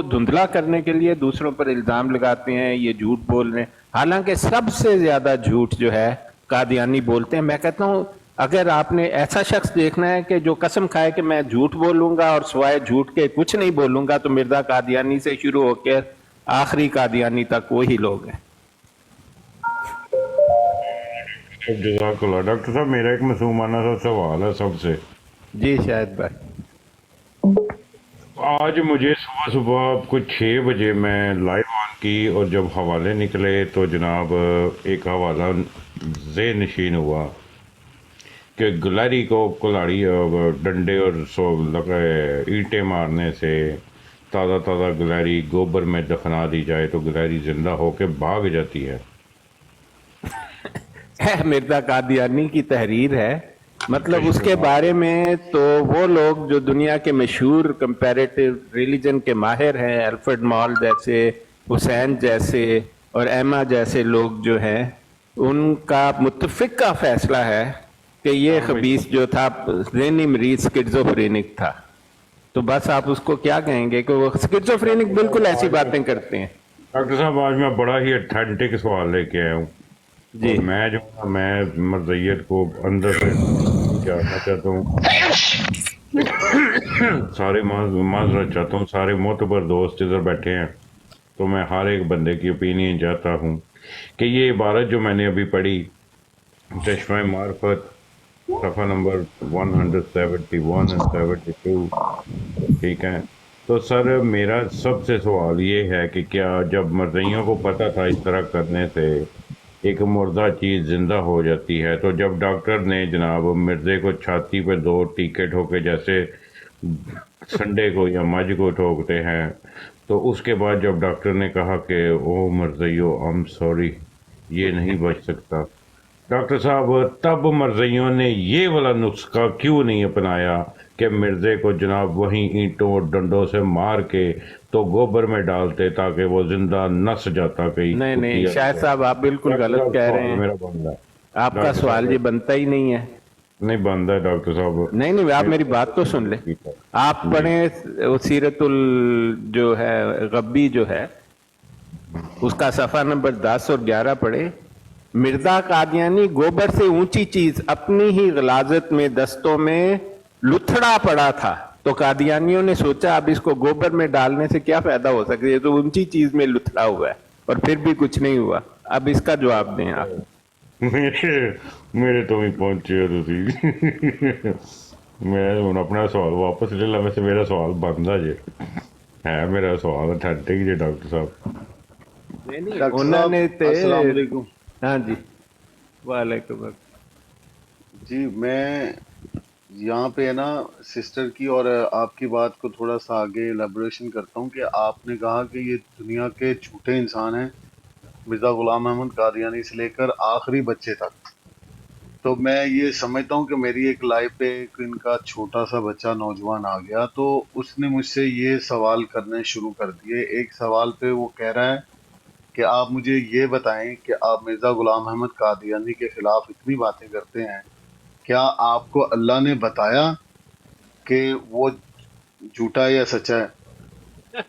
دھندلا کرنے کے لیے دوسروں پر الزام لگاتے ہیں، یہ جھوٹ بول رہے ہیں، حالانکہ سب سے زیادہ جھوٹ جو ہے قادیانی بولتے ہیں۔ میں کہتا ہوں اگر آپ نے ایسا شخص دیکھنا ہے کہ جو قسم کھائے کہ میں جھوٹ بولوں گا اور سوائے جھوٹ کے کچھ نہیں بولوں گا، تو مرزا قادیانی سے شروع ہو کے آخری قادیانی تک وہی لوگ ہیں۔ جزاک اللہ۔ ڈاکٹر صاحب میرا ایک معصومانہ سا سوال ہے سب سے۔ جی شاہد بھائی۔ آج مجھے صبح صبح کچھ 6 بجے میں لائیو آن کی اور جب حوالے نکلے تو جناب ایک حوالہ ذہن نشین ہوا کہ گلہری کو کلاڑی ڈنڈے اور اینٹیں مارنے سے تازہ تازہ گلہری گوبر میں دفنا دی جائے تو گلہری زندہ ہو کے بھاگ جاتی ہے۔ مرزا قادیانی کی تحریر ہے، مطلب اس کے بارے میں تو وہ لوگ جو دنیا کے مشہور کمپیریٹیو ریلیجن کے ماہر ہیں، الفریڈ مال جیسے، حسین جیسے اور ایما جیسے لوگ جو ہیں، ان کا متفقہ فیصلہ ہے کہ یہ خبیث جو تھا ذہنی مریض سکیزوفرینک تھا۔ تو بس آپ اس کو کیا کہیں گے کہ وہ سکیزوفرینک بالکل ایسی باتیں کرتے ہیں۔ ڈاکٹر صاحب آج میں بڑا ہی اتھینٹک سوال لے کے آیا ہوں، جی اور میں مرضیت کو اندر سے جاننا چاہتا ہوں، سارے معذرت چاہتا ہوں، سارے معتبر دوست ادھر بیٹھے ہیں، تو میں ہر ایک بندے کی اوپینین چاہتا ہوں کہ یہ عبارت جو میں نے ابھی پڑھی، چشمہ معرفت صفحہ نمبر 171 and 72، ٹھیک ہے، تو سر میرا سب سے سوال یہ ہے کہ کیا جب مرضیوں کو پتہ تھا اس طرح کرنے سے ایک مردہ چیز زندہ ہو جاتی ہے، تو جب ڈاکٹر نے جناب مرزے کو چھاتی پہ 2 ٹیکے ٹھوکے جیسے سنڈے کو یا مجھ کو ٹھوکتے ہیں، تو اس کے بعد جب ڈاکٹر نے کہا کہ او مرزیو I'm sorry یہ نہیں بچ سکتا، ڈاکٹر صاحب تب مرزیوں نے یہ والا نسخہ کیوں نہیں اپنایا کہ مرزے کو جناب وہیں اینٹوں اور ڈنڈوں سے مار کے تو گوبر میں ڈالتے تاکہ وہ زندہ نس جاتا کہیں؟ نہیں شاہد صاحب آپ بالکل غلط کہہ رہے ہیں، میرا بندہ آپ کا سوال یہ بنتا ہی نہیں ہے۔ نہیں بندہ ہے ڈاکٹر صاحب، نہیں آپ میری بات تو سن لیں، آپ پڑھیں سیرت جو ہے غبی جو ہے اس کا صفحہ نمبر 10 اور 11 پڑھیں۔ مرزا قادیانی گوبر سے اونچی چیز اپنی ہی غلاظت میں دستوں میں لتھڑا پڑا تھا، تو قادیانیوں نے سوچا اب اس کو گوبر میں ڈالنے سے کیا فائدہ ہو سکتا ہے، یہ تو اونچی چیز میں لتھڑا ہوا ہے اور پھر بھی کچھ نہیں ہوا۔ اب اس کا جواب دیں آپ۔ میرے تو ہی پہنچے میں ہوں اپنا سوال واپس لے لا، ویسے میرا سوال بنتا جی ہے، میرا سوال اتھینٹک جی ڈاکٹر صاحب۔ انہوں نے السلام علیکم۔ ہاں جی وعلیکم السلام۔ جی میں یہاں پہ ہے نا سسٹر کی اور آپ کی بات کو تھوڑا سا آگے ایلیبوریشن کرتا ہوں کہ آپ نے کہا کہ یہ دنیا کے جھوٹے انسان ہیں، مرزا غلام احمد قادیانی سے لے کر آخری بچے تک۔ تو میں یہ سمجھتا ہوں کہ میری ایک لائف پہ ان کا چھوٹا سا بچہ نوجوان آ گیا، تو اس نے مجھ سے یہ سوال کرنے شروع کر دیے۔ ایک سوال پہ وہ کہہ رہا ہے کہ آپ مجھے یہ بتائیں کہ آپ مرزا غلام احمد قادیانی کے خلاف اتنی باتیں کرتے ہیں، کیا آپ کو اللہ نے بتایا کہ وہ جھوٹا یا سچا ہے؟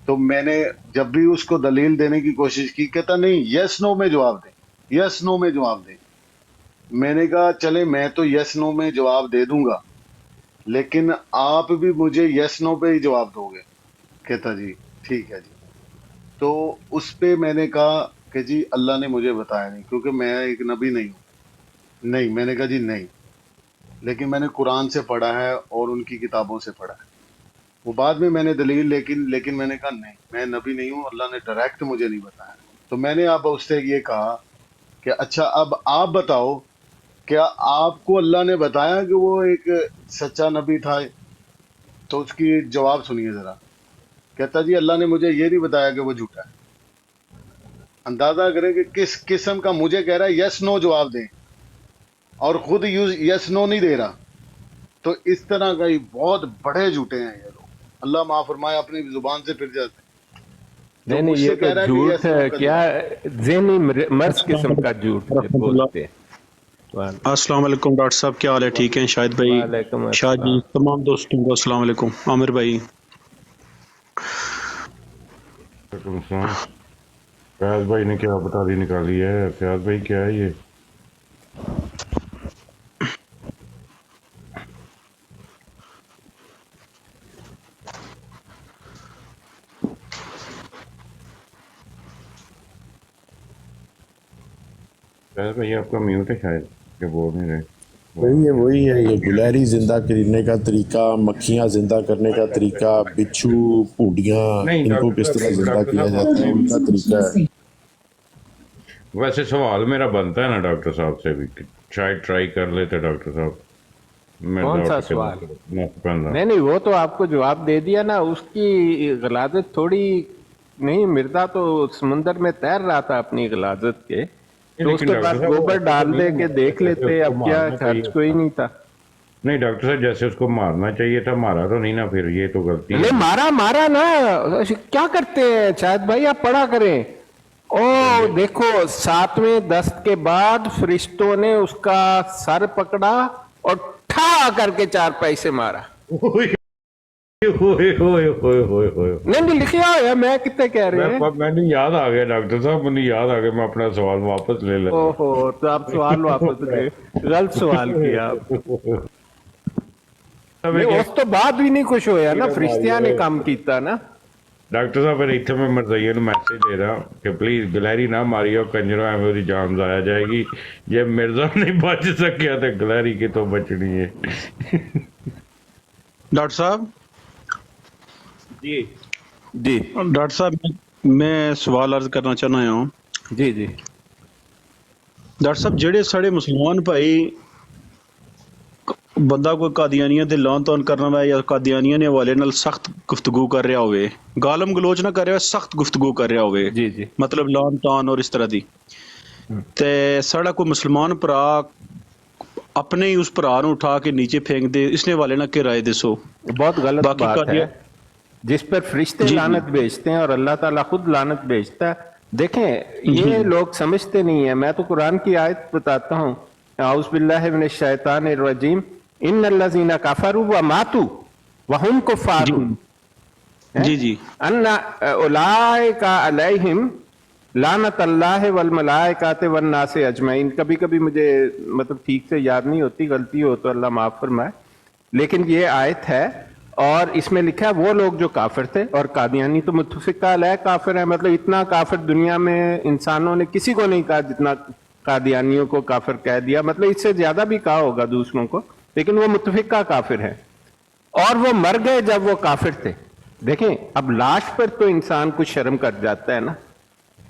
تو میں نے جب بھی اس کو دلیل دینے کی کوشش کی، کہتا نہیں یس نو میں جواب دیں، یس نو میں جواب دیں۔ میں نے کہا چلے میں تو یس نو میں جواب دے دوں گا، لیکن آپ بھی مجھے یس نو پہ ہی جواب دو گے۔ کہتا جی ٹھیک ہے جی۔ تو اس پہ میں نے کہا کہ جی اللہ نے مجھے بتایا نہیں، کیونکہ میں ایک نبی نہیں ہوں۔ نہیں، میں نے کہا جی نہیں، لیکن میں نے قرآن سے پڑھا ہے اور ان کی کتابوں سے پڑھا ہے۔ وہ بعد میں نے دلیل لیکن میں نے کہا نہیں، میں نبی نہیں ہوں، اللہ نے ڈائریکٹ مجھے نہیں بتایا۔ تو میں نے اب اس سے یہ کہا کہ اچھا اب آپ بتاؤ، کیا آپ کو اللہ نے بتایا کہ وہ ایک سچا نبی تھا؟ تو اس کی جواب سنیے ذرا۔ کہتا جی اللہ نے مجھے یہ نہیں بتایا کہ وہ جھوٹا ہے۔ اندازہ کریں کہ کس قسم کا، مجھے کہہ رہا ہے یس نو جواب دیں اور خود یس نو نہیں دے رہا۔ تو اس طرح کا ہی بہت بڑے جھوٹے ہیں یہ لوگ، اللہ معاف فرمائے، اپنی زبان سے پھر جاتے ہیں۔ نہیں یہ تو جھوٹ ہے، کیا ذہنی مرض قسم کا جھوٹ بولتے ہیں۔ السلام علیکم ڈاکٹر صاحب، کیا حال ہے؟ ٹھیک ہیں؟ شاہد بھائی، وعلیکم شاہ جی، السلام۔ تمام دوستوں کو السلام علیکم۔ عامر بھائی फैज भाई ने क्या बताली निकाली है? फैज भाई क्या है ये? फैज भाई आपका म्यूट है शायद, क्या बोल नहीं रहे। वही है ये गिलहरी जिंदा करने का तरीका, मक्खियां जिंदा करने का तरीका, बिच्छू, पूडियां, नहीं, इनको डॉक्टर किस तरह साहब, जिंदा डॉक्टर किया साहब, जाता है, उनका तरीका है। वैसे सवाल मेरा बनता है ना डॉक्टर साहब से भी कि शायद ट्राई कर लेते डॉक्टर साहब। कौन सा सवाल? नहीं नहीं, वो तो आपको जवाब दे दिया ना। उसकी गलाजत थोड़ी नहीं, मिर्जा तो समुंदर में तैर रहा था अपनी गलाजत के, तो लेकिन उसके डॉक्टर बाद साहब, वो गोबर डाल दे के देख जैसे लेते, उसको अब क्या मारना खर्च चाहिए कोई था। नहीं था। नहीं डॉक्टर साहब, जैसे उसको मारना चाहिए था, मारा तो नहीं ना, फिर ये तो गलती नहीं है। मारा मारा ना, क्या करते हैं शायद भाई, आप पढ़ा करें। ओ देखो, 7वें दस्त के बाद फरिश्तों ने उसका सर पकड़ा और ठा करके 4 पैसे मारा। ओए ओए ओए ओए ओए ओए। नहीं नहीं, लिखा है, मैं कितने कह रहे हैं। मैंने याद आ गया डॉक्टर साहब, मुझे याद आ गया, मैं अपना सवाल वापस ले लेता। ओहो, तो आप सवाल वापस ले, गलत सवाल किया आप। नहीं, उस तो बाद भी नहीं खुश होया ना, फरिश्तियां ने काम किया ना। डॉक्टर साहब फिर इतने में मरज़इया ਨੂੰ मैसेज दे रहा कि प्लीज गिलहरी ना मारियो, कंजरो एवं ਉਹਦੀ जान जाया जाएगी। जे मिर्जा नहीं बच सकिया तो गिलहरी कितों बचनी है। डॉक्टर साहब जी जी डॉक्टर साहब मैं सवाल अर्ज करना चाहना हूँ। जी जी। डॉक्टर साहब जेड़े साढ़े मुसलमान भाई ਬੰਦਾ ਕੋਈ ਕਾਦੀਆਨੀਆਂ ਤੇ ਲਾਨ ਤਾਨ ਕਰਨ ਵਾਲਾ ਜਾਂ ਕਾਦੀਆਨੀਆਂ ਦੇ ਹਵਾਲੇ ਨਾਲ ਸਖਤ ਗੁਫ਼ਤਗੂ ਕਰ ਰਿਹਾ ਹੋਵੇ, ਗਾਲਮ ਗਲੋਚ ਨਾ ਕਰ ਰਿਹਾ, ਸਖਤ ਗੁਫ਼ਤਗੂ ਕਰ ਰਿਹਾ ਹੋਵੇ, जी जी। ਮਤਲਬ ਲਾਨ ਤਾਨ ਔਰ ਇਸ ਤਰ੍ਹਾਂ ਦੀ, ਤੇ ਸਾਡਾ ਕੋਈ ਮੁਸਲਮਾਨ ਭਰਾ ਆਪਣੇ ਹੀ ਉਸ ਭਰਾ ਨੂੰ ਉਠਾ ਕੇ ਨੀਚੇ ਫੇंक दे, इसने हवाले ना के राय दसो। बहुत गलत बाकी बात का है, जिस पर फरिश्ते जी, लानत भेजते हैं और अल्लाह ताला खुद लानत भेजता है। देखें, ये लोग समझते नहीं है। मैं तो कुरान की आयत बताता हूँ, औज़ु बिल्लाहि मिनश शैतानिर रजीम, इन्नल्लज़ीना कफ़रू व मातू व हुम कुफ़ारुन जी जी अन्ना उलाइका अलैहिम लानतल्लाहि वल मलाइकाति वन नासि अजमईन। कभी कभी मुझे मतलब ठीक से याद नहीं होती, गलती हो तो अल्लाह माफ फरमाए, लेकिन ये आयत है और इसमें लिखा है वो लोग जो काफिर थे, और कादियानी तो मुत्तफ़िक़ा अलैह काफिर है। मतलब इतना काफिर दुनिया में इंसानों ने किसी को नहीं कहा जितना कादियानियों को काफिर कह दिया। मतलब इससे ज्यादा भी कहा होगा दूसरों को, लेकिन वो मुत्तफ़िक़ा काफिर है और वो मर गए जब वो काफिर थे। देखें, अब लाश पर तो इंसान कुछ शर्म कर जाता है ना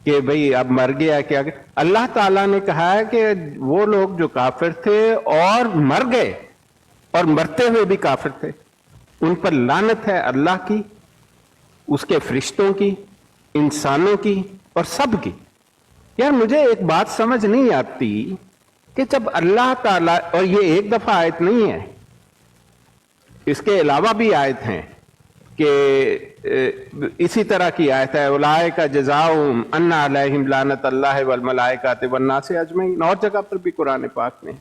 कि भाई अब मर गया क्या। अल्लाह ताला ने कहा है कि वो लोग जो काफिर थे और मर गए और मरते हुए भी काफिर थे, उन पर लानत है अल्लाह की, उसके फरिश्तों की, इंसानों की और सब की। यार मुझे एक बात समझ नहीं आती कि जब अल्लाह ताला, और ये एक दफा आयत नहीं है, इसके अलावा भी आयत हैं कि इसी तरह की आयत है, उलाइका जज़ाउहुम अन्ना अलैहिम लानतल्लाहि वल मलाइकाति वन नासि अजमईन। और जगह पर भी कुरान पाक में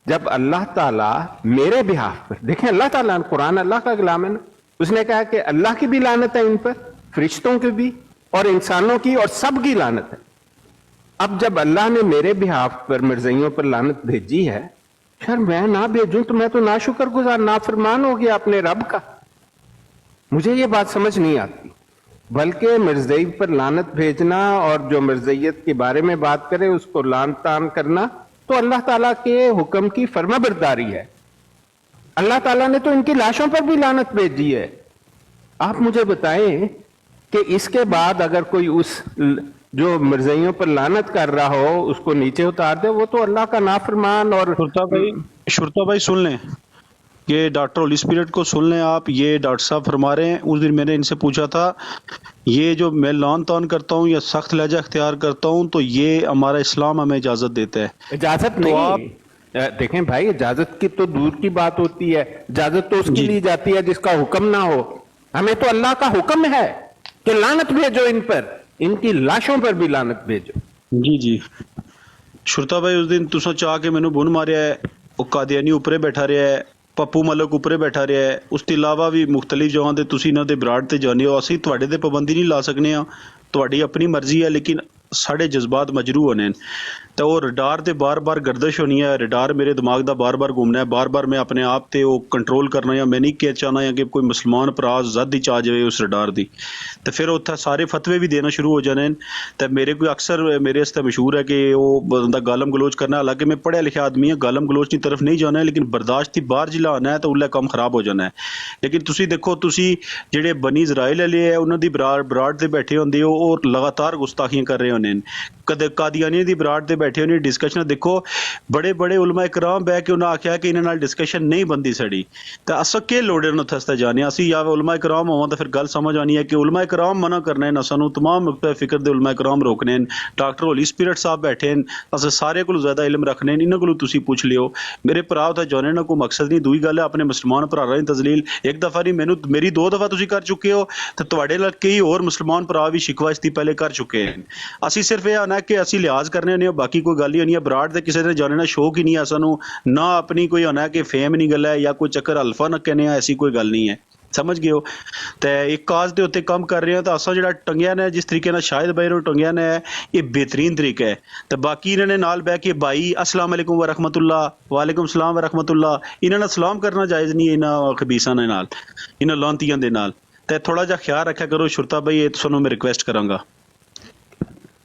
जब अल्लाह ताला मेरे बिहाफ पर, देखें अल्लाह ताला, कुरान अल्लाह का कलाम है ना, उसने कहा कि अल्लाह की भी लानत है इन पर, फरिश्तों की भी और इंसानों की और सब की लानत है। अब जब अल्लाह ने मेरे बिहाफ पर मिर्ज़इयों पर लानत भेजी है, यार मैं ना भेजूं तो मैं तो नाशुक्रगुजार, नाफरमान हो गया अपने रब का। मुझे ये बात समझ नहीं आती। बल्कि मिर्ज़ई पर लानत भेजना और जो मिर्ज़इयत के बारे में बात करे उसको लान तान करना तो अल्लाह ताला के हुक्म की फर्माबरदारी है। अल्लाह ताला ने तो इनकी लाशों पर भी लानत भेजी है। आप मुझे बताएं कि इसके बाद अगर कोई उस जो मिर्ज़इयों पर लानत कर रहा हो उसको नीचे उतार दे, वो तो अल्लाह का नाफरमान। और शुरता भाई सुन लें, ये डॉक्टर होली स्पिरिट को सुन लें आप। ये डॉक्टर साहब फरमा रहे हैं, उस दिन मैंने इनसे पूछा था, ये जो मैं लान तान करता हूँ या सख्त लहजा इख्तियार करता हूँ तो ये हमारा इस्लाम हमें इजाजत देता है। इजाजत तो नहीं, आप देखें भाई, इजाजत की तो दूर की बात होती है। इजाजत तो उसके लिए जाती है जिसका हुक्म ना हो। हमें तो अल्लाह का हुक्म है कि लानत भेजो इन पर, इनकी लाशों पर भी लानत भेजो। जी जी शुरता भाई, उस दिन तुसा चाह के मैनू बुन मारिया है, वो कादियानी ऊपरे बैठा रहा है, ਪੱਪੂ ਮਲਕ ਉੱਪਰੇ ਬੈਠਾ ਰਿਹਾ ਹੈ, ਉਸ ਤੋਂ ਇਲਾਵਾ ਵੀ ਮੁਖਤਲਿਫ ਜਗ੍ਹਾ ਤੇ ਤੁਸੀਂ ਇਹਨਾਂ ਦੇ ਬਰਾੜ ਤੇ ਜਾਂਦੇ ਹੋ, ਅਸੀਂ ਤੁਹਾਡੇ ਤੇ ਪਾਬੰਦੀ ਨਹੀਂ ਲਾ ਸਕਨੇ ਆ, ਤੁਹਾਡੀ ਆਪਣੀ ਮਰਜ਼ੀ ਹੈ, ਲੇਕਿਨ ਸਾਡੇ ਜਜ਼ਬਾਤ ਮਜਰੂ ਹੋਣੇ ਨੇ ਤਾਂ ਉਹ ਰਡਾਰ ਤੇ ਬਾਰ-ਬਾਰ ਗਰਦਸ਼ ਹੋਣੀ ਹੈ, ਰਡਾਰ ਮੇਰੇ ਦਿਮਾਗ ਦਾ ਬਾਰ-ਬਾਰ ਘੁੰਮਣਾ ਹੈ, ਬਾਰ-ਬਾਰ ਮੈਂ ਆਪਣੇ ਆਪ ਤੇ ਉਹ ਕੰਟਰੋਲ ਕਰਨਾ ਹੈ। ਮੈਂ ਨਹੀਂ ਕਹਿ ਚਾਹਨਾ ਹੈ ਕਿ ਕੋਈ ਮੁਸਲਮਾਨ ਭਰਾ ਜ਼ਦ ਹੀ ਆ ਜਾਵੇ ਉਸ ਰਡਾਰ ਦੀ ਤੇ ਫਿਰ ਉੱਥੇ ਸਾਰੇ ਫਤਵੇ ਵੀ ਦੇਣਾ ਸ਼ੁਰੂ ਹੋ ਜਾਣੇ ਨੇ। ਤੇ ਮੇਰੇ ਕੋਈ ਅਕਸਰ ਮੇਰੇ ਵਾਸਤੇ ਮਸ਼ਹੂਰ ਹੈ ਕਿ ਉਹ ਬੰਦਾ ਗਾਲਮ ਗਲੋਚ ਕਰਨਾ, ਹਾਲਾਂਕਿ ਮੈਂ ਪੜ੍ਹਿਆ ਲਿਖਿਆ ਆਦਮੀ ਹਾਂ, ਗਾਲਮ ਗਲੋਚ ਦੀ ਤਰਫ ਨਹੀਂ ਜਾਣਾ ਹੈ, ਲੇਕਿਨ ਬਰਦਾਸ਼ਤ ਦੀ ਬਾਹਰ ਜਿਲਾ ਆਉਣਾ ਹੈ ਤਾਂ ਉਹਲਾ ਕੰਮ ਖਰਾਬ ਹੋ ਜਾਣਾ ਹੈ। ਲੇਕਿਨ ਤੁਸੀਂ ਦੇਖੋ, ਤੁਸੀਂ ਜਿਹੜੇ ਬਨੀ ਇਜ਼ਰਾइल ਵਾਲੇ ਹੈ ਉਹਨਾਂ ਦੀ ਬਰਾੜ ਤੇ ਬੈਠੇ ਹੁੰਦੇ ਹੋ, ਉਹ ਲਗਾਤਾਰ ਗੁਸਤਾਖੀਆਂ ਕਰ ਰਹੇ ਹੋਣੇ ਨੇ, ਕਦੇ ਕਾਦੀਆਨੀ ਦੀ ਬਰਾੜ ਤੇ ਬੈਠੇ ਹੋਣੇ ਡਿਸਕਸ਼ਨ ਦੇਖੋ, ਬੜੇ ਬੜੇ ਉਲਮਾ ਇਕਰਾਮ ਬਹਿ ਕੇ ਉਹਨਾਂ ਆਖਿਆ ਕਿ ਇਹਨਾਂ ਨਾਲ ਡਿਸਕਸ਼ਨ ਨਹੀਂ ਬੰਦੀ ਸੜੀ ਤਾਂ ਅਸਾਂ ਕਿ ਲੋੜ ਉਹਨਾਂ ਥਸਤਾ ਜਾਣੇ, ਅਸੀਂ ਜਾਂ ਉਲਮਾ ਇਕਰਾਮ ਹੋਵਾਂ ਤਾਂ ਫਿਰ ਗੱਲ ਸਮਝ ਆਣੀ ਹੈ ਕਿ ਉਲਮਾ ਇਕਰਾਮ ਮਨਾ ਕਰਨਾ ਹੈ ਨਾ, ਸਾਨੂੰ तमाम ਨੁਕਤੇ ਫਿਕਰ ਦੇ ਉਲਮਾ ਇਕਰਾਮ ਰੋਕਣੇ ਨੇ। ਡਾਕਟਰ ਹੋਲੀ ਸਪਿਰਿਟ ਸਾਹਿਬ ਬੈਠੇ ਨੇ, ਅਸੀਂ ਸਾਰੇ ਕੋਲ ਜ਼ਿਆਦਾ ਇਲਮ ਰੱਖਣੇ ਨੇ, ਇਹਨਾਂ ਕੋਲੋਂ ਤੁਸੀਂ ਪੁੱਛ ਲਿਓ। ਮੇਰੇ ਭਰਾ ਤਾਂ ਜਾਣੇ ਨਾ ਕੋਈ ਮਕਸਦ ਨਹੀਂ, ਦੂਈ ਗੱਲ ਹੈ ਆਪਣੇ ਮੁਸਲਮਾਨ ਭਰਾਵਾਂ ਦੀ ਤਜ਼ਲੀਲ ਇੱਕ ਦਫਾ ਨਹੀਂ, ਮੈਨੂੰ ਮੇਰੀ 2 ਦਫਾ ਤੁਸੀਂ ਕਰ ਚੁੱਕੇ ਹੋ ਤੇ ਤੁਹਾਡੇ ਨਾਲ ਕਈ ਹੋਰ ਮੁਸਲਮਾਨ ਭਰਾ ਵੀ ਸ਼ਿਕਵਾ ਇਸ ਦੀ ਪਹਿਲੇ ਕਰ ਚੁੱਕੇ ਹਨ। ਅਸੀਂ ਸਿਰਫ ਇਹ ਆਣਾ ਕਿ ਅਸੀਂ ਲਿਹਾਜ਼ ਕਰਨੇ ਹੁੰਦੇ ਹਾਂ, ਬਾਕੀ ਕੋਈ ਗੱਲ ਹੀ ਨਹੀਂ ਹੈ। ਬਰਾੜ ਦੇ ਕਿਸੇ ਦੇ ਜਾਣੇ ਨਾਲ ਸ਼ੌਕ ਹੀ ਨਹੀਂ ਹੈ ਸਾਨੂੰ, ਨਾ ਆਪਣੀ ਕੋਈ ਹੋਣਾ ਕਿ ਫੇਮ ਨਹੀਂ ਗੱਲ ਹੈ ਜਾਂ ਕੋਈ ਚੱਕਰ ਅਲਫਾ ਨਾ ਕਹਿੰਦੇ ਆ, ਐਸੀ ਕੋਈ ਗੱਲ ਨਹੀਂ ਹੈ, ਸਮਝ ਗਏ ਹੋ। ਤੇ ਇੱਕ ਕਾਜ਼ ਦੇ ਉੱਤੇ ਕੰਮ ਕਰ ਰਹੇ ਹਾਂ ਤਾਂ ਅਸਾਂ ਜਿਹੜਾ ਟੰਗਿਆ ਨੇ ਜਿਸ ਤਰੀਕੇ ਨਾਲ ਸ਼ਾਇਦ ਬਾਈ ਨੂੰ ਟੰਗਿਆ ਨੇ ਇਹ ਬਿਹਤਰੀਨ ਤਰੀਕਾ ਹੈ। ਤੇ ਬਾਕੀ ਇਹਨਾਂ ਨੇ ਨਾਲ ਬਹਿ ਕੇ ਭਾਈ अस्सलाम वालेकुम व रहमतुल्लाह, वालेकुम सलाम व रहमतुल्लाह, ਇਹਨਾਂ ਨਾਲ ਸਲਾਮ ਕਰਨਾ ਜਾਇਜ਼ ਨਹੀਂ, ਇਹਨਾਂ ਖਬੀਸਾਂ ਦੇ ਨਾਲ, ਇਹਨਾਂ ਲਾਂਤੀਆਂ ਦੇ ਨਾਲ। ਤੇ ਥੋੜਾ ਜਿਹਾ ਖਿਆਲ ਰੱਖਿਆ ਕਰੋ ਸ਼ੁਰਤਾ ਭਾਈ, ਇਹ ਤੁਹਾਨੂੰ ਮੈਂ ਰਿਕਵੈਸਟ ਕਰਾਂਗਾ।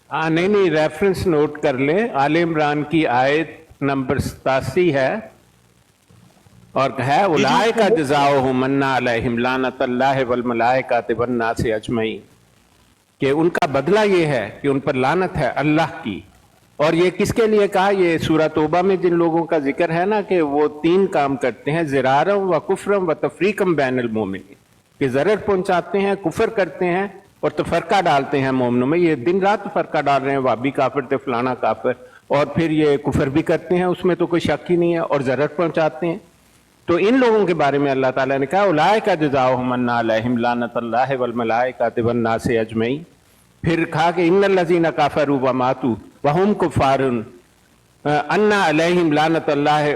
हाँ नहीं, रेफरेंस नोट कर लें, आले इमरान की आयत नंबर 87 है और है उलाइका जज़ाओहुम अन्ना अलैहिम लानतुल्लाहि वल मलाइकाति वन नासि अजमईन, कि उनका बदला ये है कि उन पर लानत है अल्लाह की। और ये किसके लिए कहा, ये सूरह तौबा में जिन लोगों का जिक्र है ना कि वो 3 काम करते हैं, ज़िरारम व कुफ्रम व तफरीकम बैनल मोमिनीन, कि ज़रर पहुंचाते हैं, कुफर करते हैं और तफरका डालते हैं मोमिनों में। ये दिन रात तफरका डाल रहे हैं, वाबी काफिर थे फलाना काफिर, और फिर ये कुफर भी करते हैं, उसमें तो कोई शक ही नहीं है, और ज़रर पहुंचाते हैं। तो इन लोगों के बारे में अल्लाह ताला ने कहा उलाइका जज़ाओहुम अन्ना अलैहिम लानतुल्लाहि वल मलाइकाति वन नासि अजमईन। फिर कहा कि इन्नल लज़ीना काफरू व मातू व हुम कुफ्फारुन अन्ना अलैहिम लानतुल्लाहि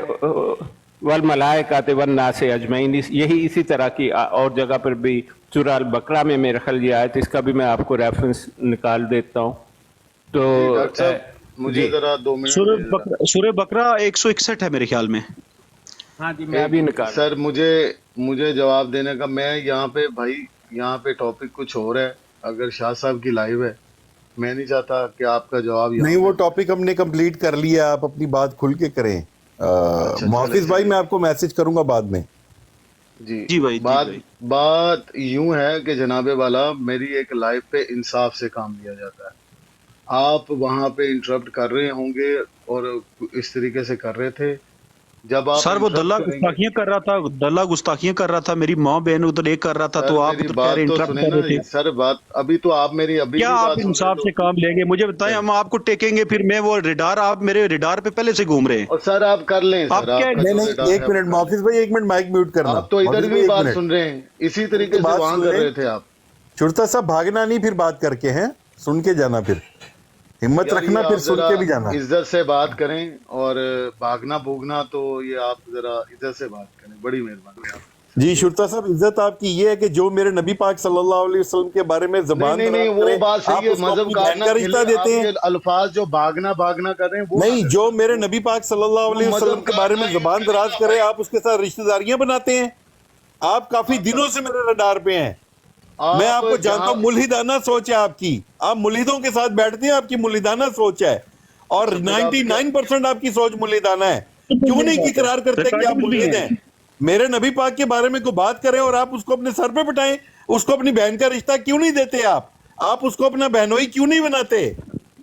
वल मलाइकाति वन नासि अजमईन। यही इसी तरह की और जगह पर भी सूरह अल बकरा में मेरे ख्याल ये आयत, इसका भी मैं आपको रेफरेंस निकाल देता हूँ। तो डॉक्टर साहब मुझे जरा 2 मिनट, सूरह बकरा 161 है मेरे ख्याल में। हाँ जी, मैं अभी निकाल। सर मुझे जवाब देने का, मैं यहाँ पे भाई, यहाँ पे टॉपिक कुछ और है, अगर शाह साहब की लाइव है, मैं नहीं चाहता कि आपका जवाब नहीं, वो टॉपिक हमने कंप्लीट कर लिया, आप अपनी बात खुल के करें। मुहाफिज भाई मैं आपको मैसेज करूंगा बाद में। जी भाई, बात यूं है कि जनाबे वाला, मेरी एक लाइव पे इंसाफ से काम लिया जाता है, आप वहां पे इंटरप्ट कर रहे होंगे और इस तरीके से कर रहे थे। जब आप सर वो दल्ला गुस्ताखियां कर रहा था, दल्ला गुस्ताखियां कर रहा था, मेरी माँ बहन उधर एक कर रहा था, तो आप मेरी बात तो सुने ना सर, बात अभी तो आप मेरी अभी क्या आप इंसाफ से काम लेंगे मुझे बताएं, हम आपको टेकेंगे, फिर मैं वो रिडार, आप मेरे रिडार पे पहले से घूम रहे हैं। और सर आप कर लें, आप क्या, नहीं 1 मिनट मुहाफिज भाई, 1 मिनट माइक म्यूट करना। आप तो इधर भी बात सुन रहे हैं, इसी तरीके से वहां कर रहे थे आप। शुरता साहब भागना नहीं, फिर बात करके हैं, सुन के जाना, फिर हिम्मत रखना, फिर सुन के भी जाना। इज्जत से बात करें, और भागना भूगना तो ये आप जरा इज्जत से बात करें, बड़ी मेहरबानी आप। जी शुरता साहब, इज्जत आपकी ये है कि जो मेरे नबी पाक सल्लल्लाहु अलैहि वसल्लम के बारे में ज़बान नहीं वो बात सही है, मजहब का रिश्ता देते हैं, अल्फाज जो भागना कर रहे हैं वो नहीं, जो मेरे नबी पाक सल्लल्लाहु अलैहि वसल्लम के बारे में ज़बान दराज करे, आप उसके साथ रिश्तेदारियां बनाते हैं। आप काफी दिनों से मेरे रडार पे हैं, मैं आपको जानता हूँ, मुल्हिदाना सोच है आपकी, आप मुल्हिदों के साथ बैठते हैं, आपकी मुल्हिदाना सोच है, और 99% आपकी सोच मुल्हिदाना है। क्यों नहीं इकरार करते कि आप मुल्हिद हैं? मेरे नबी पाक के बारे में कोई बात करें और आप उसको अपने सर पे बिठाएं, उसको अपनी बहन का रिश्ता क्यों नहीं देते? आप उसको अपना बहनोई क्यों नहीं बनाते?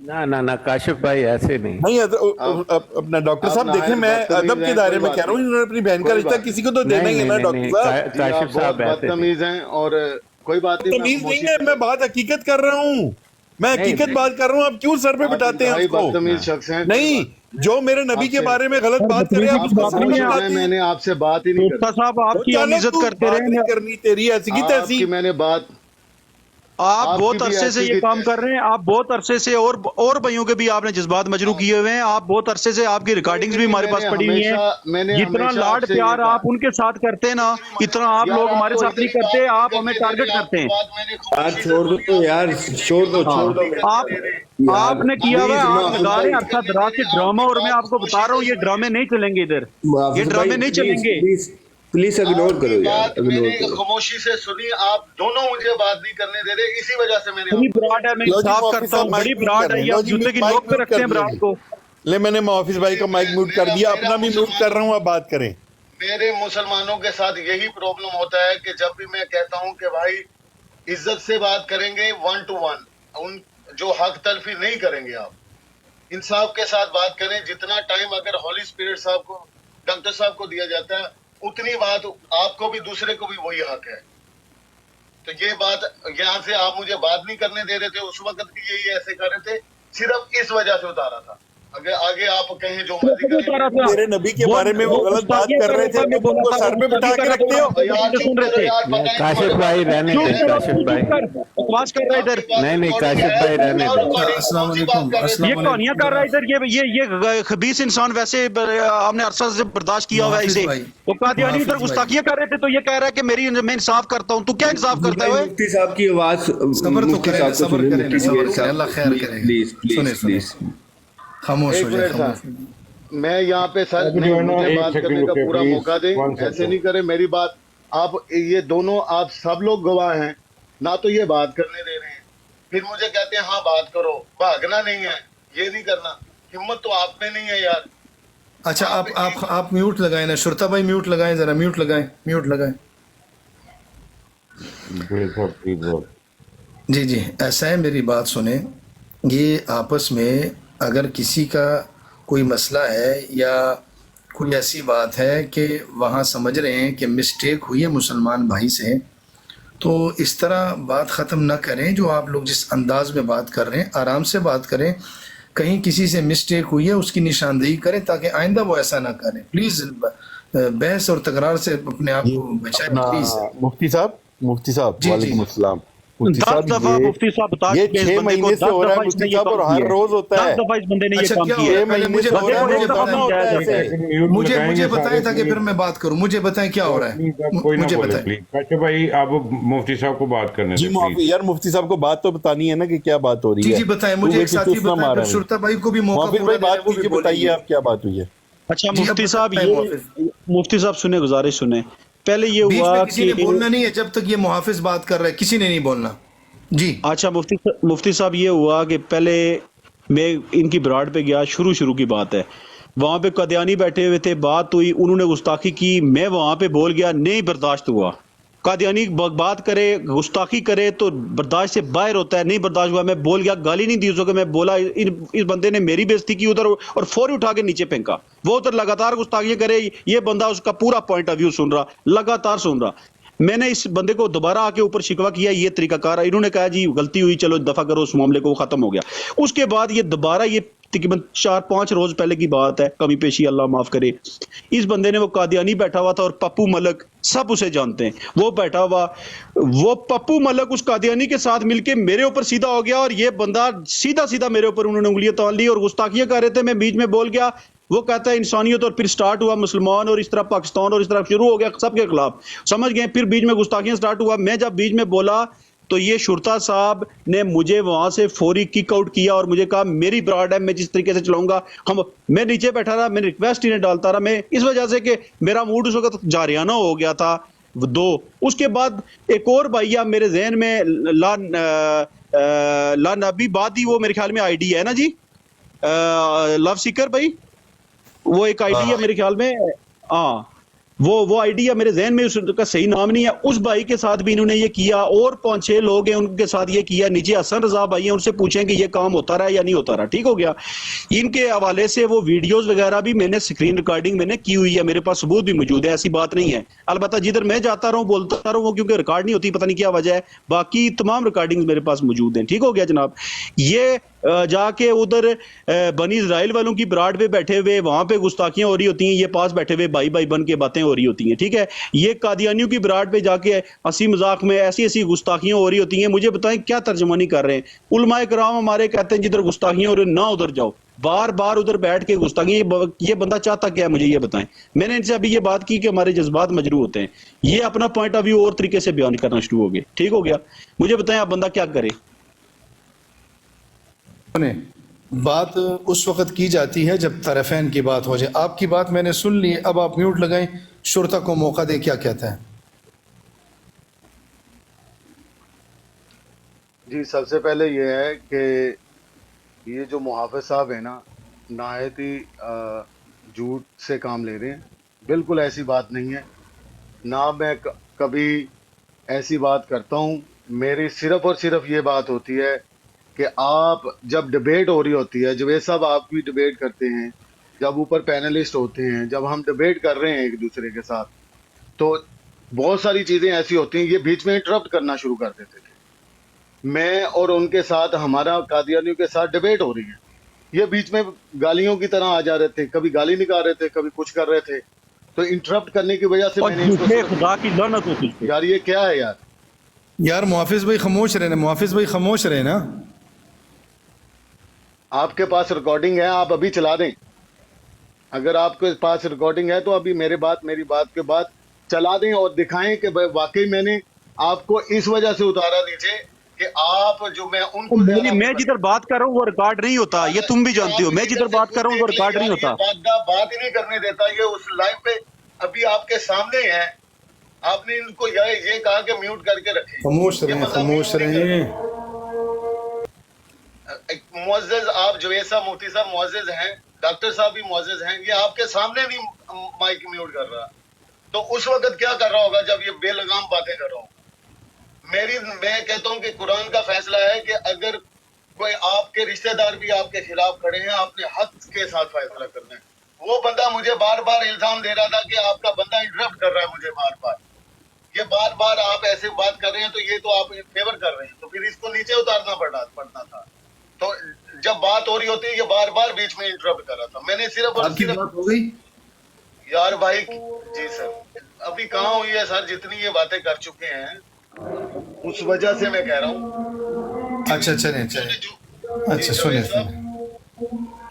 ना काशिफ भाई ऐसे नहीं अपना डॉक्टर साहब देखें, मैं अदब के दायरे में कह रहा हूँ, इन्होंने अपनी बहन का रिश्ता किसी को तो देना ही है ना डॉक्टर साहब। काशिफ साहब बदतमीज हैं, और कोई बात तमीज नहीं है, मैं बात हकीकत कर रहा हूँ, मैं हकीकत बात कर रहा हूँ, आप क्यों सर पे बिठाते हैं उसको? बदतमीज शख्स हैं। नहीं, जो मेरे नबी के बारे में गलत बात करे, आप उसको सर पे बिठाते हैं। मैंने आपसे बात ही नहीं साहब आपकी हम इज्जत करते रहे, करनी तेरी ऐसी की तैसी। मैंने बात آپ आपकी بہت भी عرصے سے ऐसी یہ की کام کر رہے ہیں, آپ بہت عرصے سے, اور بھائیوں کے بھی آپ نے جذبات مجروح کیے ہوئے ہیں, آپ بہت عرصے سے, آپ کی ریکارڈنگز بھی ہمارے پاس پڑی ہوئی ہیں. جتنا لاڈ پیار آپ ان کے ساتھ کرتے ہیں نا, اتنا آپ لوگ ہمارے ساتھ نہیں کرتے, آپ ہمیں ٹارگٹ کرتے ہیں. بات چھوڑ دو یار, چھوڑ دو آپ نے کیا ہوا ہے, آپ لگا رہے ہیں عرصہ دراز سے ڈرامہ, اور میں آپ کو بتا رہا ہوں یہ ڈرامے نہیں چلیں گے ادھر, یہ ڈرامے نہیں چلیں گے. پلیز اگنور کرو یار, بات میں اگنور نے کرو. خاموشی سے سنی, آپ دونوں مجھے بات نہیں کرنے دے رہے, اسی وجہ سے میں نے بڑی براڈ ہے, میں لو جی انصاف محافظ کرتا صاحب ہوں, مائک بڑی میوٹ براڈ کر ہے, لیں. یہ لو آپ جی جوتے کی مائک نوک پہ میوٹ رکھتے کر ہیں دیا براڈ کو. لے, میں نے محافظ بھائی کا مائک میوٹ کر دیا, اپنا بھی میوٹ کر رہا ہوں, آپ بات کریں. میرے مسلمانوں کے ساتھ یہی پرابلم ہوتا ہے کہ جب بھی میں کہتا ہوں کہ بھائی عزت سے بات کریں گے 1 to 1, ان جو حق تلفی نہیں کریں گے, آپ انصاف کے ساتھ بات کریں. جتنا ٹائم اگر ہولی اسپرٹ صاحب کو, ڈاکٹر صاحب کو دیا جاتا ہے, اتنی بات آپ کو بھی, دوسرے کو بھی وہی حق ہے. تو یہ بات یہاں سے آپ مجھے بات نہیں کرنے دے رہے تھے, اس وقت بھی یہی ایسے کر رہے تھے, صرف اس وجہ سے اتارا تھا. اگر آگے آپ کہیں جو مرضی کریں. میرے نبی کے بارے میں وہ غلط بات کر رہے تھے, تم ان کو سر پہ بٹھا کے رکھتے ہو. یار چپ کرو یار, پتہ نہیں کاشف بھائی رہنے دیں, کاشف بھائی, بکواس کر رہا ہے ادھر, نہیں کاشف بھائی رہنے دیں. السلام علیکم. یہ کہانیاں کر رہا ہے ادھر, یہ خبیث انسان ویسے ہم نے عرصہ سے برداشت کیا ہوا ہے اسے. وہ قادیانی ادھر گستاخیاں کر رہے تھے, تو یہ کہہ رہا ہے کہ میں انصاف کرتا ہوں. تو کیا انصاف کرتا ہے؟ مفتی صاحب کی آواز, صبر تو مفتی کریں, صاحب کو صبر سنیں, کریں, مفتی صبر صاحب, کریں, اللہ خیر کرے گا. پلیز سنیں, پلیز پلیز. خاموش ایک ہو جائے, منٹ خاموش. صاحب, میں یہاں پہ سر ابھی نہیں, جو ہے نا, مجھے ایک بات سیکنڈ کرنے کا رکے, پورا please. موقع دیں, 1 ایسے second. نہیں کریں میری بات. آپ یہ دونوں, آپ سب لوگ گواہ ہیں, نہ تو یہ بات کرنے دے رہے ہیں, پھر مجھے کہتے ہیں ہاں بات کرو. بھاگنا نہیں ہے, یہ نہیں کرنا, ہمت تو آپ میں نہیں ہے یار. اچھا آپ میوٹ لگائیں نا, شرطا بھائی میوٹ لگائیں ذرا, میوٹ لگائیں. پلیز صاحب, پلیز بول. جی ایسا ہے, میری بات سنیں. یہ آپس میں اگر کسی کا کوئی مسئلہ ہے یا کوئی ایسی بات ہے کہ وہاں سمجھ رہے ہیں کہ مسٹیک ہوئی ہے مسلمان بھائی سے, تو اس طرح بات ختم نہ کریں. جو آپ لوگ جس انداز میں بات کر رہے ہیں, آرام سے بات کریں. کہیں کسی سے مسٹیک ہوئی ہے اس کی نشاندہی کریں تاکہ آئندہ وہ ایسا نہ کریں. پلیز بحث اور تکرار سے اپنے آپ کو بچائیں پلیز. مفتی صاحب جی. وعلیکم السلام. مفتی 10 صاحب دفعہ مفتی صاحب بتا یہ چکے 6 مہینے سے ہو رہا ہے مفتی صاحب, اور ہر روز ہوتا ہے. 10 دفعہ اس بندے نے یہ اچھا, کام کیا کیا. 6 مہینے سے ہو رہا ہے, روز ہوتا ہے ایسے. مجھے بتائیں تاکہ پھر میں بات کروں. مجھے بتائیں کیا ہو رہا ہے, مجھے بتائیں. اچھا بھائی, آپ مفتی صاحب کو بات کرنے جی دیں. یار, مفتی صاحب کو بات تو بتانی ہے نا کہ کیا بات ہو رہی ہے. جی بتائیں, مجھے ایک ساتھی بتائیں, پھر شرطا بھائی کو بھی موقع محافظ بھائی بات کیجیے, بتائیے آپ کیا بات ہوئی ہے. اچھا جی, مفتی اب صاحب, بتائیں یہ مفتی صاحب سنیں, گزارش سنیں. پہلے یہ بیچ میں ہوا کسی نے بولنا نہیں ہے جب تک یہ محافظ بات کر رہا ہے, کسی نے نہیں بولنا. جی اچھا مفتی صاحب, یہ ہوا کہ پہلے میں ان کی براڈ پہ گیا, شروع کی بات ہے, وہاں پہ قادیانی بیٹھے ہوئے تھے, بات ہوئی, انہوں نے گستاخی کی, میں وہاں پہ بول گیا, نہیں برداشت ہوا. قادیانی بات کرے, گستاخی کرے تو برداشت سے باہر ہوتا ہے, نہیں برداشت ہوا, میں بول گیا, گالی نہیں دی اس کو, میں بولا, اس بندے نے میری بےزتی کی ادھر, اور فوری اٹھا کے نیچے پھینکا. وہ ادھر لگاتار گستاخی کرے, یہ بندہ اس کا پورا پوائنٹ آف ویو سن رہا, لگاتار سن رہا. میں نے اس بندے کو دوبارہ آ کے اوپر شکوا کیا, یہ طریقہ کار ہے. انہوں نے کہا جی غلطی ہوئی, چلو دفع کرو اس معاملے کو, ختم ہو گیا. اس کے بعد یہ دوبارہ, یہ تقریباً 4-5 روز پہلے کی بات ہے, کمی پیشی اللہ معاف کرے, اس بندے نے, وہ قادیانی بیٹھا ہوا تھا, اور پپو ملک, سب اسے جانتے ہیں, وہ بیٹھا ہوا, وہ پپو ملک اس قادیانی کے ساتھ مل کے میرے اوپر سیدھا ہو گیا, اور یہ بندہ سیدھا میرے اوپر انہوں نے انگلیاں تان لی اور گستاخیاں کر رہے تھے. میں بیچ میں بول گیا, وہ کہتا ہے انسانیت, اور پھر سٹارٹ ہوا مسلمان, اور اس طرح پاکستان, اور اس طرح شروع ہو گیا سب کے خلاف, سمجھ گئے. پھر بیچ میں گستاخیاں سٹارٹ ہوا. میں جب بیچ میں بولا تو یہ شرطا صاحب نے مجھے وہاں سے فوری کک آؤٹ کیا, اور مجھے کہا میری براڈ ہے, میں جس طریقے سے چلاؤں گا. میں نیچے بیٹھا رہا, میں ریکویسٹ ہی نہیں ڈالتا رہا, میں اس وجہ سے کہ میرا موڈ اس وقت جاریانہ ہو گیا تھا. 2 اس کے بعد ایک اور بھائی میرے ذہن میں, لا نبی بادی, وہ میرے خیال میں آئی ڈی ہے نا جی, لو سیکر بھائی, وہ ایک آئی ڈی ہے میرے خیال میں, ہاں وہ آئی ڈی ہے میرے ذہن میں, اس کا صحیح نام نہیں ہے. اس بھائی کے ساتھ بھی انہوں نے یہ کیا, اور 5-6 لوگ ہیں ان کے ساتھ یہ کیا. نیچے حسن رضا بھائی ہیں, ان سے پوچھیں کہ یہ کام ہوتا رہا یا نہیں ہوتا رہا. ٹھیک ہو گیا. ان کے حوالے سے وہ ویڈیوز وغیرہ بھی میں نے, اسکرین ریکارڈنگ میں نے کی ہوئی ہے, میرے پاس ثبوت بھی موجود ہے, ایسی بات نہیں ہے. البتہ جدھر میں جاتا رہوں بولتا رہوں, وہ کیونکہ ریکارڈ نہیں ہوتی, پتہ نہیں کیا وجہ ہے, باقی تمام ریکارڈنگ میرے پاس موجود ہیں. ٹھیک ہو گیا جناب. یہ जाके उधर बनी इसराइल वालों की ब्राड पे बैठे हुए वहां पे गुस्ताखियां हो रही होती हैं, ये पास बैठे हुए भाई भाई बन के बातें हो रही होती हैं, ठीक है। ये कादियानियों की ब्राड पे जाके हंसी मजाक में ऐसी ऐसी गुस्ताखियां हो रही होती हैं। मुझे बताएं क्या तर्जमानी कर रहे हैं? उलमाए कराम हमारे कहते हैं जिधर गुस्ताखियां हो रही ना उधर जाओ, बार बार उधर बैठ के गुस्ताखियां। ये बंदा चाहता क्या है, मुझे ये बताएं। मैंने इनसे अभी ये बात की कि हमारे जज्बात मजरू होते हैं, ये अपना पॉइंट ऑफ व्यू और तरीके से बयान करना शुरू हो गए, ठीक हो गया। मुझे बताएं आप बंदा क्या करे? बात उस वक्त की जाती है जब तरफैन की बात हो जाए। आपकी बात मैंने सुन ली, अब आप म्यूट लगाएं, शुरता को मौका दे क्या कहता है। जी, सबसे पहले ये है कि ये जो मुहाफिज साहब है ना, नायत ही झूठ से काम ले रहे हैं। बिल्कुल ऐसी बात नहीं है, ना मैं कभी ऐसी बात करता हूँ। मेरी सिर्फ और सिर्फ ये बात होती है कि आप जब डिबेट हो रही होती है, जब ये सब आप भी डिबेट करते हैं, जब ऊपर पैनलिस्ट होते हैं, जब हम डिबेट कर रहे हैं एक दूसरे के साथ, तो बहुत सारी चीज़ें ऐसी होती हैं, ये बीच में इंटरप्ट करना शुरू कर देते थे। मैं और उनके साथ, हमारा कादियानियों के साथ डिबेट हो रही है, ये बीच में गालियों की तरह आ जा रहे थे, कभी गाली निकाल रहे थे, कभी कुछ कर रहे थे। तो इंटरप्ट करने की वजह से मैंने खुदा की लानत हो तुझ पे। यार ये क्या है यार? यार मुहाफिज भाई खामोश रहे ना, मुहाफिज भाई खामोश रहे ना। आपके पास रिकॉर्डिंग है, आप अभी चला दें। अगर आपके पास रिकॉर्डिंग है तो अभी मेरी बात के बाद चला दें और दिखाएं कि वाकई मैंने आपको इस वजह से उतारा नीचे कि आप जो मैं उनको मैं जिधर बात कर रहा हूँ वो रिकॉर्ड नहीं होता, ये तुम भी जानते हो। मैं जिधर बात कर रहा हूँ वो रिकॉर्ड नहीं होता। बात ही नहीं करने देता ये उस लाइव पे, अभी आपके सामने है। आपने इनको ये कहा कि म्यूट करके रखें। खामोश रहे, खामोश रहे। मुअज़्ज़ज़ आप जवेद साहब, मुफ्ती साहब मुअज़्ज़ज़ हैं, डॉक्टर साहब भी मुअज़्ज़ज़ हैं, ये आपके सामने नहीं माइक म्यूट कर रहा, तो उस वक्त क्या कर रहा होगा जब ये बेलगाम बातें कर रहा हूँ। मैं कहता हूँ कि कुरान का फैसला है कि अगर कोई आपके रिश्तेदार भी आपके खिलाफ खड़े हैं, आपने हक के साथ फैसला करना है। वो बंदा मुझे बार बार इल्जाम दे रहा था कि आपका बंदा इंटरप्ट कर रहा है मुझे बार बार, ये बार बार आप ऐसे बात कर रहे हैं तो ये तो आप फेवर कर रहे हैं, तो फिर इसको नीचे उतारना पड़ता था। तो जब बात हो रही होती है ये बार बार बीच में इंटरप्ट कर रहा था। मैंने सिर्फ और सिर्फ बात हो गई यार भाई। जी सर, अभी कहाँ हुई है सर? जितनी ये बातें कर चुके हैं उस वजह से मैं कह रहा हूँ। अच्छा चले अच्छा सुने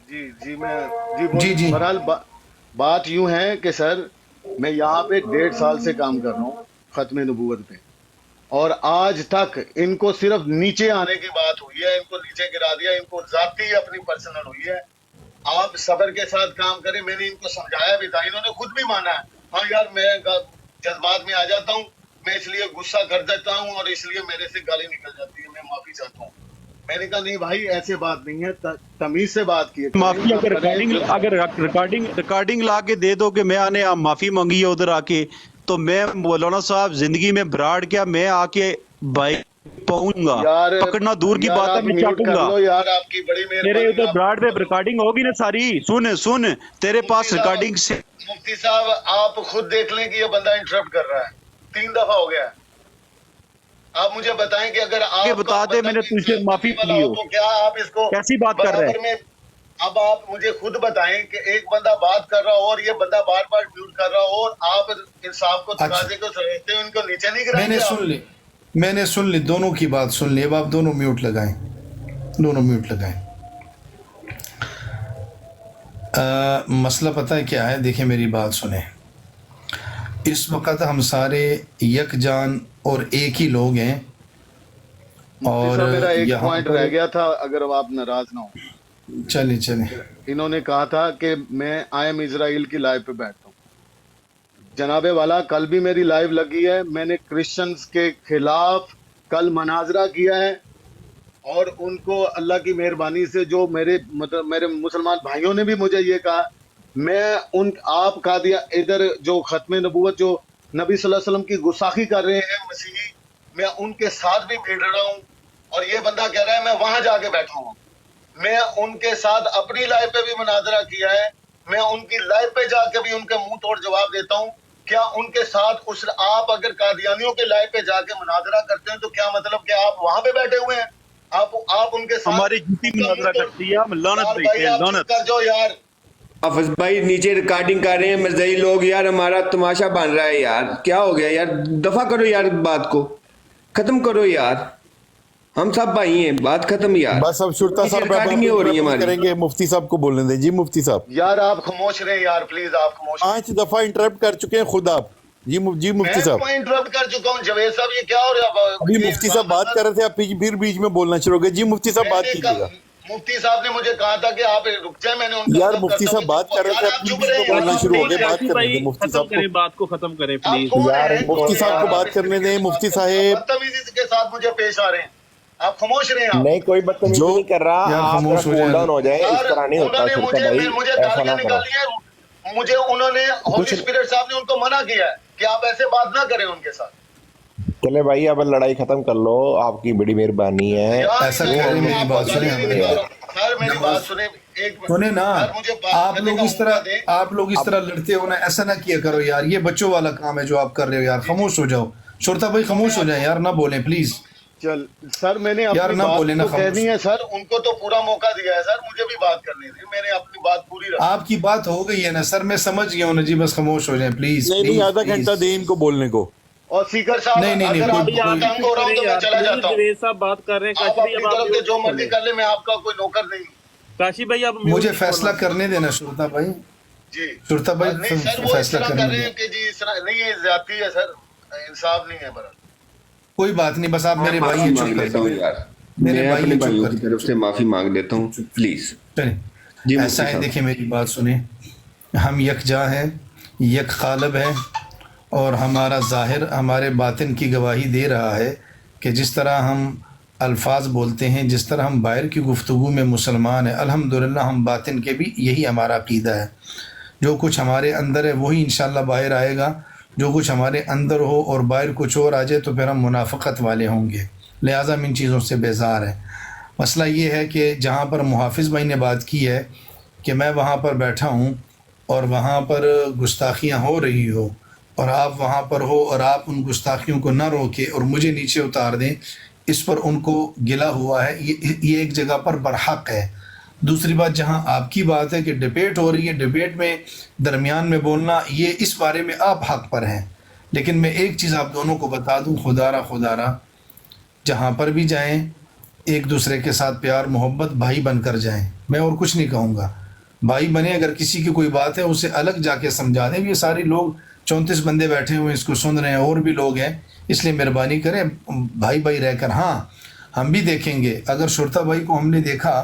जी मैं जी बहरहाल बात यूं है कि सर मैं यहाँ पे 1.5 साल से काम कर रहा हूँ खत्म नबूवत पे, और आज तक इनको सिर्फ नीचे आने की बात हुई है, इनको नीचे गिरा दिया, इनको जाती अपनी पर्सनल हुई है। आप सब्र के साथ काम करें, मैंने इनको समझाया भी था, इन्होंने खुद भी माना है। हाँ यार मैं जज्बात में आ जाता हूँ, मैं इसलिए गुस्सा कर देता हूँ और इसलिए मेरे से गाली निकल जाती है, मैं माफी चाहता हूँ। मैंने कहा नहीं भाई ऐसे बात नहीं है, तमीज से बात की है। माफी अगर रिकॉर्डिंग ला के दे दो कि मैं आने आप माफी मांगी है उधर आके, तो मैं मौलाना साहब जिंदगी में ब्राड क्या मैं आके भाई पहुंचूंगा, पकड़ना दूर की बात है, मैं चाटूंगा यार। आपकी बड़ी मेरे उधर ब्राड पे रिकॉर्डिंग होगी ना सारी। सुन तेरे पास रिकॉर्डिंग से। मुफ्ती साहब आप खुद देख लें कि ये बंदा इंटरप्ट कर रहा है, 3 दफा हो गया। आप मुझे बताएं कि अगर आप बता दे मैंने तुझसे माफी मांगी हो तो क्या आप इसको कैसी बात कर रहे हैं? अब आप मुझे खुद बताएं कि एक बंदा बात कर रहा हो और ये बंदा बार बार म्यूट कर रहा हो और आप इंसाफ को तकाजे को समझते हो, इनको नीचे नहीं गिराएंगे? मैंने सुन ली दोनों की बात सुन ली। अब आप दोनों म्यूट लगाएं, दोनों म्यूट लगाएं। मसला पता है क्या है? देखिए मेरी बात सुने, इस वक्त हम सारे यकजान और एक ही लोग हैं। और मेरा एक पॉइंट रह गया था, अगर आप नाराज ना हो। चले इन्होंने कहा था कि मैं आई एम इजराइल की लाइव पे बैठता हूँ। जनाबे वाला कल भी मेरी लाइव लगी है, मैंने क्रिश्चियंस के खिलाफ कल मनाजरा किया है और उनको अल्लाह की मेहरबानी से जो मेरे मुसलमान भाइयों ने भी मुझे ये कहा, मैं आप कादिया इधर जो खत्म नबूवत जो नबी सल्लल्लाहु अलैहि वसल्लम की गुस्ताखी कर रहे हैं मसीही, मैं उनके साथ भी भिड़ रहा हूँ। और ये बंदा कह रहा है मैं वहां जाके बैठा हूँ। मैं उनके साथ अपनी लाइव पे भी मुनाजरा किया है, मैं उनकी लाइव पे जाके भी उनके मुंह तोड़ जवाब देता हूँ। क्या उनके साथ आप अगर कादियानियों के लाइव पे जाके मुनाजरा करते हैं तो क्या मतलब कि आप वहां पे बैठे हुए हैं? आप उनके साथ हमारी झूठी मुनाजरा करती है, हम लानत देते हैं, लानत। कर जाओ यार। हाफिज भाई नीचे रिकॉर्डिंग कर रहे हैं मजदई लोग यार, हमारा तमाशा बन रहा है यार, क्या हो गया यार, दफा करो यार, बात को खत्म करो यार, हम सब भाई हैं, बात खत्म यार। बस अब शुरता नीचे साहब रिकॉर्डिंग ही हो रही है हमारी। करेंगे, मुफ्ती साहब को बोलने दें। जी मुफ्ती साहब, यार आप खामोश रहे यार, प्लीज आप खामोश। 5 दफा इंटरप्ट कर चुके हैं खुद आप। जी मुफ्ती साहब, मैं इंटरप्ट कर चुका हूँ। जावेद साहब ये क्या हो रहा है? अभी मुफ्ती साहब बात कर रहे थे, आप फिर बीच में बोलना शुरू हो गए। जी मुफ्ती साहब बात कीजिएगा। मुफ्ती साहब ने मुझे कहा था कि आप रुक जाए, मैंने उनको यार मुफ्ती साहब बात कर रहे थे, आप बीच में बोलना शुरू हो गए। बात करने दें मुफ्ती साहब को, बात को खत्म करें प्लीज। मुफ्ती साहब को बात करने दें। मुफ्ती साहब बदतमीजी के साथ मुझे पेश आ रहे हैं, आप खामोश रहे हैं। नहीं कोई बदतमीजी नहीं कर रहा, यार आप खामोश हो कूल जाए। डाउन हो जाए, इस तरह नहीं होता शुरता भाई, मुझे ऐसा गालियां ना करो। निकाली है मुझे, उन्होंने होली स्पिरिट साहब ने उनको मना किया है कि आप ऐसे बात ना करें उनके साथ। चले भाई अब लड़ाई खत्म कर लो, आपकी बड़ी मेहरबानी है। ऐसा करें, मेरी बात सुने सर, मेरी बात सुने एक सुने ना, सर, मुझे बात आप करने लोग का इस मौका तरह दें। आप लोग इस तरह लड़ते हो ना, ऐसा ना किया करो यार, ये बच्चों वाला काम है जो आप कर रहे हो यार, खामोश हो जाओ। शुरता भाई खामोश हो जाए यार, ना बोलें प्लीज। चल सर, मैंने यार अपनी ना बात बोले ना तो खामोश। कहनी है सर, उनको तो पूरा मौका दिया है सर, मुझे भी बात करने दें, मैंने अपनी बात पूरी रखी। आपकी बात हो गई है ना सर, मैं समझ गया हूँ ना जी, बस खामोश हो जाए प्लीज। नहीं, आधा घंटा दें इनको बोलने को। और सीकर साहब, नहीं, अगर कोई- आपको तंग हो रहा हूँ तो मैं चला जाता हूँ। जवेद साहब बात कर रहे हैं, आप अपनी तरफ से जो मर्जी कर ले, मैं आपका कोई नौकर नहीं हूँ। काशी भाई आप मुझे फैसला करने देना शुरता भाई। जी शुरता भाई नहीं सर, वो इस फैसला तरह करने कर रहे दें। हैं कि जी इस तरह नहीं, ये ज्यादती है सर, इंसाफ नहीं है बरा। कोई बात नहीं, बस आप मेरे भाई माफी हैं, मांग चुप लेता कर हूँ दो। यार, मेरे मैं भाई अपने हैं, चुप भाइयों कर की दो। तरफ से माफी मांग लेता हूँ प्लीज। चलिए जी मुफ्ती ऐसा है, साहब। देखिए मेरी बात सुने, हम यकजा हैं, यक खालब है, और हमारा ज़ाहिर हमारे बातिन की गवाही दे रहा है कि जिस तरह हम अल्फाज बोलते हैं, जिस तरह हम बाहर की गुफ्तगू में मुसलमान हैं, अल्हम्दुलिल्लाह हम बातिन के भी यही हमारा अक़ीदा है। जो कुछ हमारे अंदर है वही इंशाअल्लाह बाहर आएगा। जो कुछ हमारे अंदर हो और बाहर कुछ और आ जाए तो फिर हम मुनाफ़क़त वाले होंगे, लिहाजा हम इन चीज़ों से बेजार हैं। मसला ये है कि जहाँ पर मुहाफ़िज़ भाई ने बात की है कि मैं वहाँ पर बैठा हूँ और वहाँ पर गुस्ताखियाँ हो रही हो और आप वहाँ पर हो और आप उन गुस्ताखियों को ना रोके और मुझे नीचे उतार दें, इस पर उनको गिला हुआ है। ये एक जगह पर बरहक है। दूसरी बात, जहाँ आपकी बात है कि डिबेट हो रही है, डिबेट में दरमियान में बोलना, ये इस बारे में आप हक़ पर हैं। लेकिन मैं एक चीज़ आप दोनों को बता दूँ, खुदारा जहाँ पर भी जाएं एक दूसरे के साथ प्यार मोहब्बत भाई बनकर जाएं। मैं और कुछ नहीं कहूँगा, भाई बने। अगर किसी की कोई बात है उसे अलग जाके समझा दें। ये सारे लोग 34 बंदे बैठे हुए इसको सुन रहे हैं, और भी लोग हैं, इसलिए मेहरबानी करें भाई भाई रहकर। हाँ, हम भी देखेंगे, अगर शुरता भाई को हमने देखा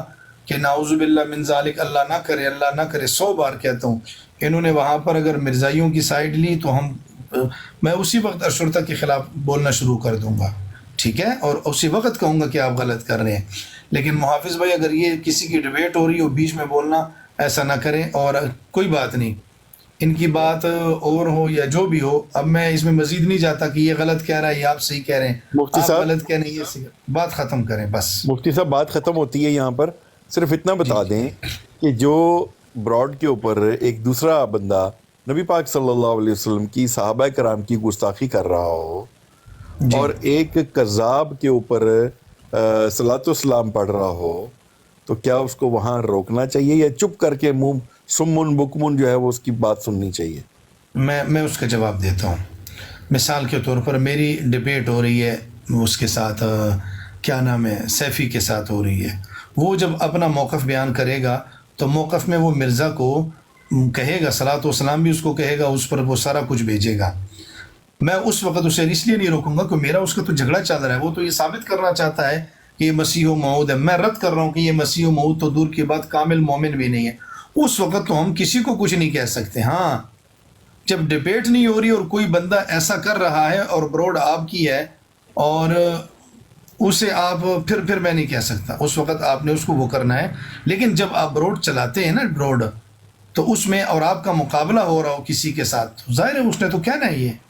कि नाउज़ुबिल्लाह मिन ज़ालिक, अल्लाह ना करे, अल्लाह ना करे, 100 बार कहता हूँ, इन्होंने वहाँ पर अगर मिर्ज़ाइयों की साइड ली तो मैं उसी वक्त शुरता के ख़िलाफ़ बोलना शुरू कर दूँगा, ठीक है, और उसी वक्त कहूँगा कि आप गलत कर रहे हैं। लेकिन मुहाफ़िज़ भाई, अगर ये किसी की डिबेट हो रही हो, बीच में बोलना, ऐसा ना करें। और कोई बात नहीं, इनकी बात और हो या जो भी हो, अब मैं इसमें मज़ीद नहीं जाता कि ये गलत कह रहा है या आप सही कह रहे हैं। मुफ्ती आप साहब, गलत कह रहे हैं, ये सही, बात ख़त्म करें बस। मुफ्ती साहब बात ख़त्म होती है यहाँ पर। सिर्फ इतना बता दें कि जो ब्रॉड के ऊपर एक दूसरा बंदा नबी पाक सल्लल्लाहु अलैहि वसल्लम की सहाबा कराम की गुस्ताखी कर रहा हो और एक कज़ाब के ऊपर सलातो सलाम पढ़ रहा हो, तो क्या उसको वहाँ रोकना चाहिए या चुप करके मुंह सुम्मुन बुकमुन जो है वो उसकी बात सुननी चाहिए? मैं उसका जवाब देता हूँ। मिसाल के तौर पर मेरी डिबेट हो रही है उसके साथ, क्या नाम है, सैफ़ी के साथ हो रही है। वो जब अपना मौक़िफ़ बयान करेगा तो मौक़िफ़ में वो मिर्ज़ा को कहेगा, सलातो सलाम भी उसको कहेगा, उस पर वो सारा कुछ भेजेगा। मैं उस वक़्त उसे इसलिए नहीं रोकूंगा कि मेरा उसका तो झगड़ा चल रहा है, वो तो ये साबित करना चाहता है कि ये मसीह मऊद है। मैं रद्द कर रहा हूँ कि ये मसीह मऊद तो दूर की बात कामिल मोमिन भी नहीं है। उस वक़्त तो हम किसी को कुछ नहीं कह सकते। हाँ, जब डिबेट नहीं हो रही और कोई बंदा ऐसा कर रहा है और ब्रॉड आपकी है और उसे आप फिर मैं नहीं कह सकता, उस वक़्त आपने उसको वो करना है। लेकिन जब आप ब्रॉड चलाते हैं ना, ब्रॉड, तो उसमें और आपका मुकाबला हो रहा हो किसी के साथ, तो ज़ाहिर है उसने तो कहना ही है।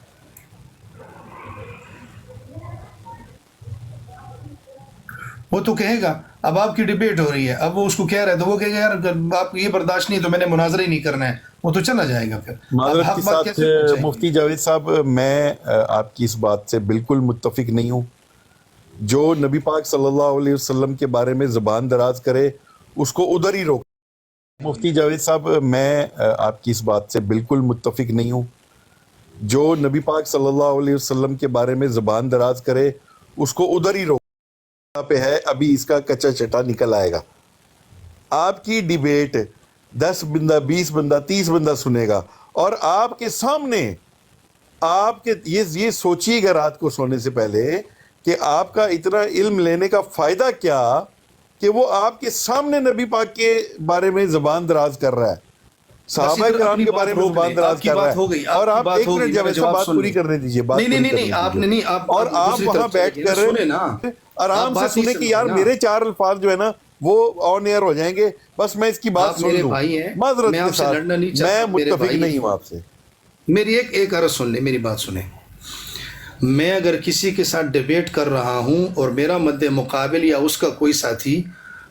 वो तो कहेगा। अब आपकी डिबेट हो रही है, अब वो उसको कह रहा है तो वो कहेगा यार आप ये बर्दाश्त नहीं, तो मैंने मुनाजरा ही नहीं करना है, वो तो चला जाएगा। फिर माज़रत हक के बात साथ कैसे पहुंचाएंगे? मुफ्ती जावेद साहब, मैं आपकी इस बात से बिल्कुल मुत्तफिक नहीं हूँ। जो नबी पाक सल्लल्लाहु अलैहि वसल्लम के बारे में ज़बान दराज करे उसको उधर ही रोक। मुफ्ती जावेद साहब, मैं आपकी इस बात से बिल्कुल मुत्तफिक नहीं हूँ। जो नबी पाक सल्लल्लाहु अलैहि वसल्लम के बारे में ज़बान दराज करे उसको उधर ही रोक पे है, अभी इसका कच्चा चटा निकल आएगा। आपकी डिबेट 10 बंदा, 20 बंदा, 30 बंदा सुनेगा और आपके सामने आपके ये सोचिएगा रात को सोने से पहले कि आपका इतना इल्म लेने का फायदा क्या कि वो आपके सामने नबी पाक के बारे में ज़बान दराज कर रहा है, सहाबा किराम के बारे में ज़बान दराज कर रहा है। और आप एक मिनट जावेद साहब बात पूरी करने दीजिए, बात नहीं आपने नहीं, आप और आप वहां बैठ कर आराम से सुने कि यार मेरे 4 अल्फाज जो है ना वो ऑन एयर हो जाएंगे, बस मैं इसकी बात सुन लूं। माजरत के साथ मैं मुत्तफिक नहीं हूं आपसे। मेरी एक अर्ज सुन ले, मेरी बात सुने। मैं अगर किसी के साथ डिबेट कर रहा हूं और मेरा मद्दे मुकाबिल या उसका कोई साथी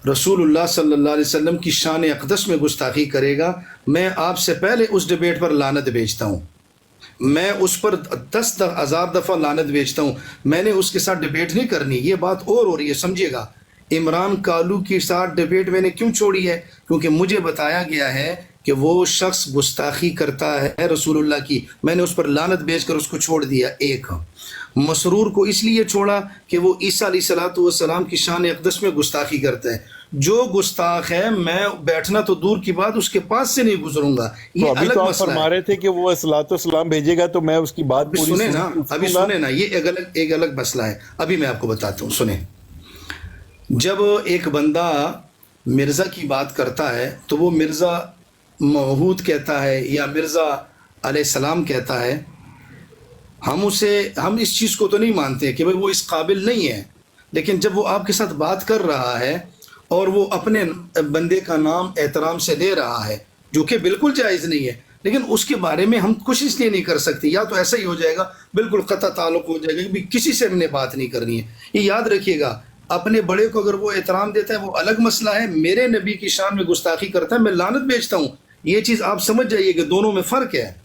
रसूलुल्लाह सल्लल्लाहु अलैहि वसल्लम की शान अक़दस में गुस्ताखी करेगा, मैं आपसे पहले उस डिबेट पर लानत भेजता हूं। मैं उस पर 10,000 दफ़ा लानत भेजता हूं। मैंने उसके साथ डिबेट नहीं करनी। ये बात और हो रही है, समझिएगा। इमरान कालू के साथ डिबेट मैंने क्यों छोड़ी है? क्योंकि मुझे बताया गया है कि वो शख्स गुस्ताखी करता है रसूलुल्लाह की। मैंने उस पर लानत भेजकर उसको छोड़ दिया। एक मसरूर को इसलिए छोड़ा कि वो ईसा अलैहिस्सलातु वस्सलाम की शान अक़दस में गुस्ताखी करता है। जो गुस्ताख है, मैं बैठना तो दूर की बात उसके पास से नहीं गुजरूंगा। ये तो अभी अलग तो आप मसला फरमा है। रहे थे कि वो अस्सलातु वस्सलाम भेजेगा, तो मैं उसकी बात अभी पूरी सुने ना, अभी सुनूंगा। सुने ना, ये एक अलग मसला है। अभी मैं आपको बताता हूँ, सुने। जब एक बंदा मिर्ज़ा की बात करता है तो वो मिर्ज़ा मौहूद कहता है या मिर्ज़ा अलैहिस्सलाम कहता है, हम इस चीज़ को तो नहीं मानते कि भाई वो इस काबिल नहीं है। लेकिन जब वो आपके साथ बात कर रहा है और वो अपने बंदे का नाम एहतराम से ले रहा है, जो कि बिल्कुल जायज़ नहीं है, लेकिन उसके बारे में हम कुछ इसलिए नहीं कर सकते। या तो ऐसा ही हो जाएगा, बिल्कुल क़ता ताल्लुक़ हो जाएगा कि किसी से हमने बात नहीं करनी है। ये याद रखिएगा। अपने बड़े को अगर वो एहतराम देता है वो अलग मसला है। मेरे नबी की शान में गुस्ताखी करता है, मैं लानत भेजता हूँ। ये चीज़ आप समझ जाइए कि दोनों में फ़र्क है।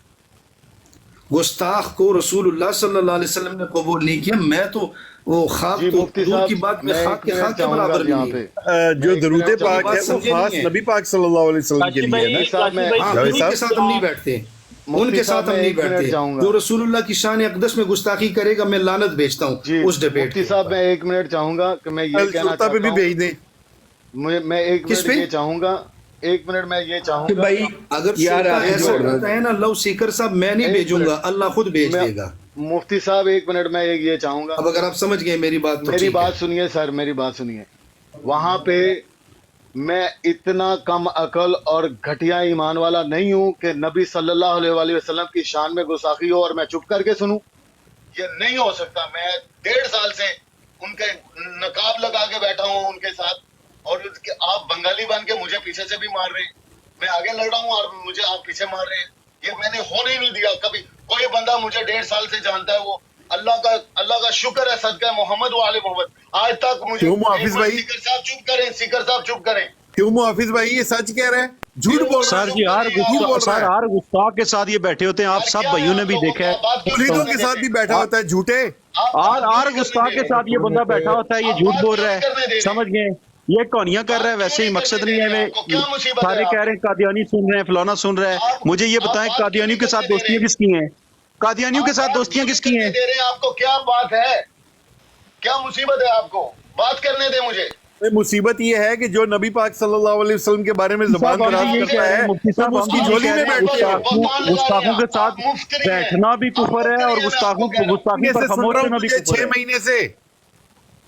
गुस्ताख को रसूलुल्लाह सल्लल्लाहु अलैहि वसल्लम ने कबूल नहीं किया। मैं तो वो खाक जी तो मुफ्ती दूर साहब, की बात में मैं खाक एक के मिनट बराबर चाहूंगा भी यहाँ नहीं पे। है। जो एक दरूद मिनट पाक बात है वो समझे खास नहीं है। नबी पाक सल्लल्लाहु अलैहि वसल्लम के लिए है ना। साहब मैं हाँ, जावेद उनके साहब, साथ हम नहीं बैठते, उनके साथ हम मैं नहीं एक मिनट बैठते। चाहूंगा। जो रसूलुल्लाह की शान अक़दस में गुस्ताखी करेगा, मैं लानत भेजता हूँ जी उस डिबेट मुफ्ती के साहब, ऊपर। मैं एक मिनट चाहूंगा कि मैं ये कल कहना सुल्ता पे चाहता भी हूँ। भेज दें। मैं एक किस मिनट पे? ये चाहूंगा, एक मिनट मैं ये कि चाहूंगा। भाई अगर यार सुल्तान आप ऐसा जोड़ रहे करता है ना, लव सीकर साहब, मैं नहीं एक भेजूंगा, मिनट। अल्लाह खुद भेज मैं देगा। मुफ्ती साहब एक मिनट मैं ये चाहूंगा। अब अगर आप समझ गए मेरी बात तो मेरी ठीक बात है। सुनिए सर, मेरी बात सुनिए। वहां पे मैं इतना कम अकल और घटिया ईमान वाला नहीं हूं कि नबी सल्लल्लाहु अलैहि वसल्लम की शान में गुस्ताखी हो और मैं चुप करके सुनूं। ये नहीं हो सकता। मैं 1.5 साल से उनके नकाब लगा के बैठा हूं उनके साथ, और आप बंगाली बन के मुझे पीछे से भी मार रहे हैं। मैं आगे लड़ रहा हूं और मुझे आप पीछे मार रहे हैं। ये मैंने होने ही नहीं दिया कभी। कोई बंदा मुझे 1.5 साल से जानता है, वो अल्लाह का शुक्र है, सदका मोहम्मद वाले मोहम्मद, आज तक मुझे। क्यों मुहाफिज भाई? सीकर साहब चुप करें, सीकर साहब चुप करें। क्यों मुहाफिज भाई ये सच कह रहे हैं, झूठ बोल रहे सर हैं? जी, हर गुस्ताख के साथ ये बैठे होते हैं। आप सब भाइयों ने भी देखा है। मुरीदों के साथ भी बैठा होता है झूठे। हर गुस्ताख के साथ ये बंदा बैठा होता है, ये झूठ बोल रहा है। समझ गए? ये कहानियां कर रहा है, वैसे ही मकसद नहीं है। मैं सारे कह रहे हैं कादियानी सुन रहे हैं, फलाना सुन रहा है। मुझे ये बताएं, कादियानियों के साथ दोस्तियां किसकी हैं? कादियानियों के साथ दोस्तियां किसकी हैं? दे रहे हैं आपको, क्या बात है? क्या मुसीबत है आपको? बात करने दे मुझे। मुसीबत ये है कि जो नबी पाक सल्लल्लाहु अलैहि वसल्लम के बारे में ज़बान दराज करता है, मुफ्ती साहब, तुम उसकी हम झोली कह में रहे हैं, बैठते हो। गुस्ताखों के साथ बैठना भी कुफर है और गुस्ताखी कैसे पर सुन खामोश रहा हूँ रहना भी तुझे कुफर 6 है। महीने से।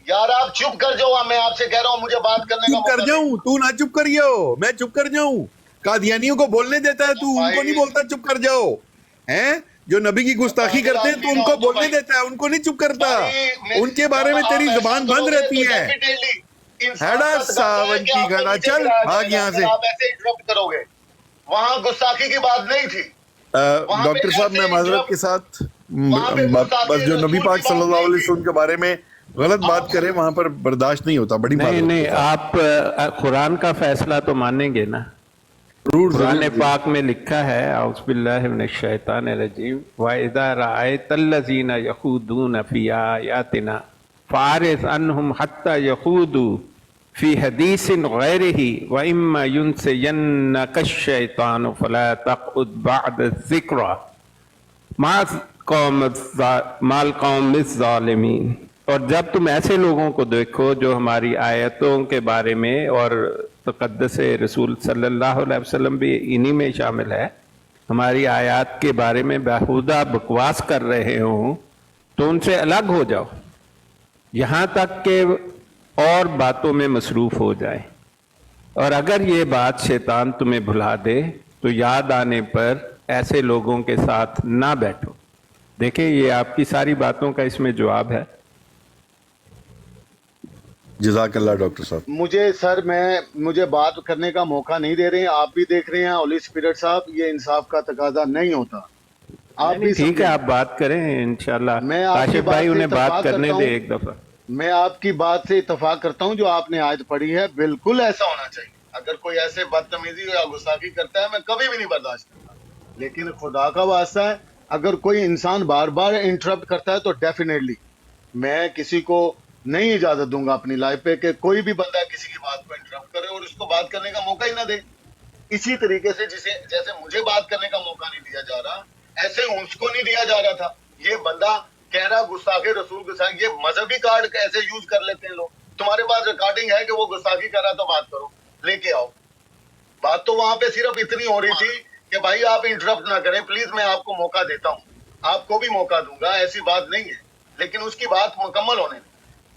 यार आप चुप कर जाओ, मैं आपसे कह रहा हूँ, मुझे बात करने का चुप कर मौका दे। जाऊं? तू ना चुप करियो, मैं चुप कर जाऊं? कादियानियों को बोलने देता है तू, उनको नहीं बोलता चुप कर जाओ। हैं जो नबी की गुस्ताखी करते हैं तो उनको बोलने देता है, उनको नहीं चुप करता। उनके बारे में तेरी जुबान बंद रहती है। हेडा सावन की घड़ा, चल भाग यहाँ से। आप ऐसे इंटरप्ट करोगे, वहाँ गुस्ताखी की बात नहीं थी। डॉक्टर साहब, मैं माजरत के साथ बस जो नबी पाक सल्लल्लाहु अलैहि वसल्लम के बारे में गलत बात करें वहां पर बर्दाश्त नहीं होता। बड़ी नहीं माजरत नहीं, के साथ। आप कुरान का फैसला तो मानेंगे ना? कुरान पाक में लिखा है, औज़ु बिल्लाहि मिनश शैतानिर रजीम, व इज़ा रअयतल लज़ीना यख़ूदून फ़ी आयातिना फारिस अन्हुम हत्ता यखूदू फी हदीसिन गैरिही व इम्मा युनसियन्नका शैतानु फला तक़उद बअद ज़िक्रा माल कौम ज़ालिमीन। और जब तुम ऐसे लोगों को देखो जो हमारी आयतों के बारे में, और तक़द्दुस रसूल सल्लल्लाहु अलैहि वसल्लम भी इन्हीं में शामिल है, हमारी आयत के बारे में बेहुदा बकवास कर रहे हों तो उनसे अलग हो जाओ, यहाँ तक कि और बातों में मसरूफ हो जाए। और अगर ये बात शैतान तुम्हें भुला दे तो याद आने पर ऐसे लोगों के साथ ना बैठो। देखिए, ये आपकी सारी बातों का इसमें जवाब है। जज़ाकल्लाह डॉक्टर साहब। मुझे बात करने का मौका नहीं दे रहे हैं, आप भी देख रहे हैं होली स्पिरिट साहब, ये इंसाफ का तकाजा नहीं होता। आप भी ठीक है, आप बात करें इंशाल्लाह। मैं आपकी काशिफ बात भाई से उन्हें बात इत्तफाक करने करता दे हूं। एक दफा। मैं आपकी बात से इत्तफाक करता हूं, जो आपने आयत पढ़ी है बिल्कुल ऐसा होना चाहिए। अगर कोई ऐसे बदतमीजी या गुस्ताखी करता है मैं कभी भी नहीं बर्दाश्त करता, लेकिन खुदा का वास्ता है अगर कोई इंसान बार बार इंटरप्ट करता है तो डेफिनेटली मैं किसी को नहीं इजाजत दूंगा अपनी लाइफ पे कि कोई भी बंदा किसी की बात को इंटरप्ट करे और उसको बात करने का मौका ही ना दे। इसी तरीके से जैसे मुझे बात करने का मौका नहीं दिया जा रहा, ऐसे उसको नहीं दिया जा रहा था। ये बंदा कह रहा गुस्ताखे रसूल गुस्ताखी, ये मजहबी कार्ड कैसे यूज कर लेते हैं लोग। तुम्हारे पास रिकॉर्डिंग है कि वो गुस्ताखी कर रहा, तो बात करो, लेके आओ। बात तो वहां पे सिर्फ इतनी हो रही थी कि भाई आप इंटरप्ट ना करें प्लीज, मैं आपको मौका देता हूँ, आपको भी मौका दूंगा, ऐसी बात नहीं है। लेकिन उसकी बात मुकम्मल होने दी,